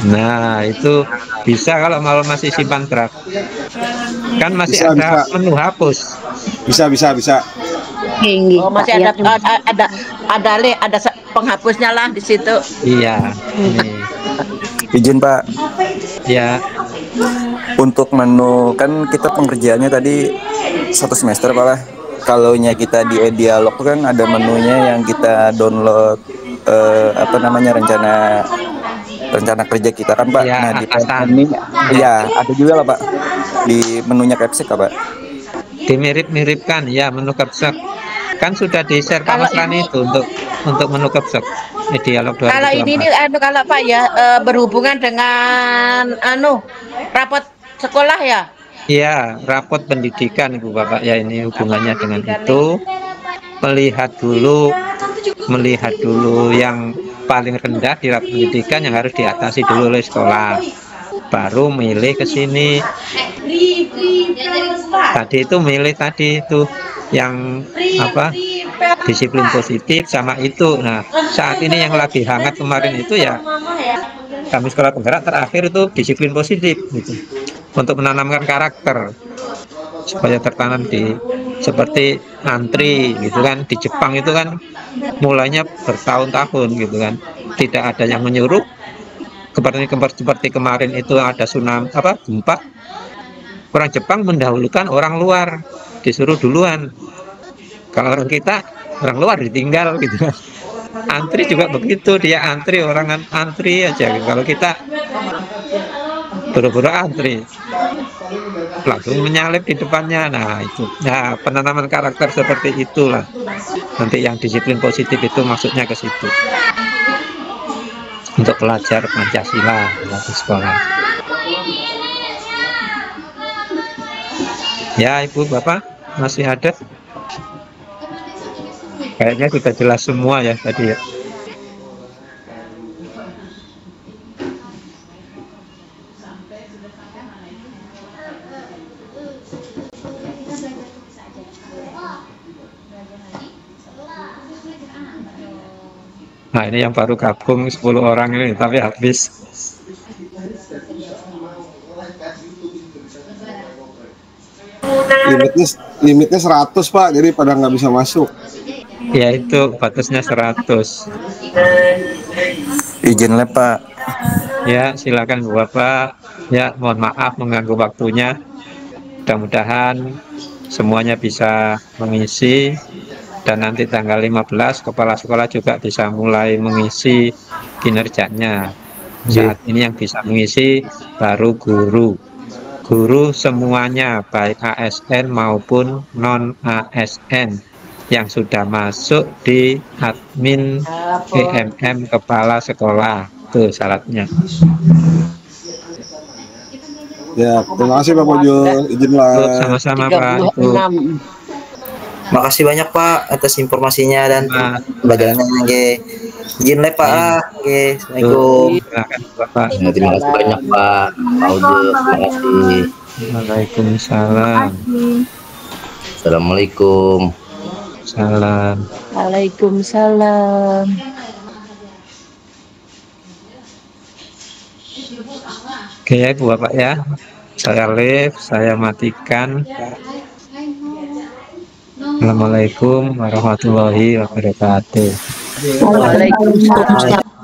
Nah, itu bisa kalau mau masih simpan draft. Kan masih Bisa, ada bisa. menu hapus. Bisa. tinggi. Oh, masih Pak, ada yang- ada penghapusnya lah di situ. Iya. Ini. Izin Pak, Ya. untuk menu kan kita pengerjaannya tadi 1 semester Pak lah. Kalau kita di e-dialog kan ada menunya yang kita download rencana kerja kita kan Pak. Ya, Nah di atasan. ini ya ada juga lah Pak di menunya Capsek Pak. Dimirip-miripkan ya menu Capsek. Kan sudah di-share Pak Kalau Masrani itu untuk menu Capsek. Dialog 2024. Kalau ini nih, kalau Pak ya berhubungan dengan rapot sekolah ya. Iya, rapot pendidikan Ibu Bapak ya, ini hubungannya dengan itu. Melihat dulu yang paling rendah di pendidikan yang harus diatasi dulu oleh sekolah, baru milih ke sini. Tadi itu milih tadi itu yang apa, disiplin positif sama itu. Nah, saat ini yang lagi hangat kemarin itu ya kami sekolah penggerak terakhir itu disiplin positif gitu, untuk menanamkan karakter supaya tertanam di seperti antri gitu kan. Di Jepang itu kan mulainya bertahun-tahun gitu kan, tidak ada yang menyuruh. Seperti kemarin itu ada tsunami apa, gempa, orang Jepang mendahulukan orang luar, disuruh duluan. Kalau orang kita, orang luar ditinggal gitu kan. Antri juga begitu, dia antri, orang antri aja gitu. Kalau kita buru-buru antri, langsung menyalip di depannya. Nah itu, nah penanaman karakter seperti itulah. Nanti yang disiplin positif itu maksudnya ke situ, untuk pelajar Pancasila di sekolah. Ya Ibu Bapak masih ada? Kayaknya sudah jelas semua ya tadi ya. Nah ini yang baru gabung 10 orang ini, tapi habis. Limitnya 100 Pak, jadi pada nggak bisa masuk. Ya itu batasnya 100. Izin lab Pak. Ya silakan Bapak. Ya mohon maaf mengganggu waktunya. Mudah-mudahan semuanya bisa mengisi, dan nanti tanggal 15 kepala sekolah juga bisa mulai mengisi kinerjanya. Saat ini yang bisa mengisi baru guru semuanya, baik ASN maupun non ASN yang sudah masuk di admin PMM kepala sekolah. Itu syaratnya. Ya, terima kasih Bapak Jul, izinlah. Sama-sama Pak. Makasih banyak Pak atas informasinya dan pembelajarannya. Izin lab Pak. Oke, Assalamualaikum. Silakan Bapak. Ya, terima kasih banyak Pak. Terima kasih. Waalaikumsalam. Assalamualaikum. Salam. Waalaikumsalam. Oke ya Ibu Bapak ya, saya live, saya matikan. Assalamualaikum warahmatullahi wabarakatuh. Waalaikumsalam.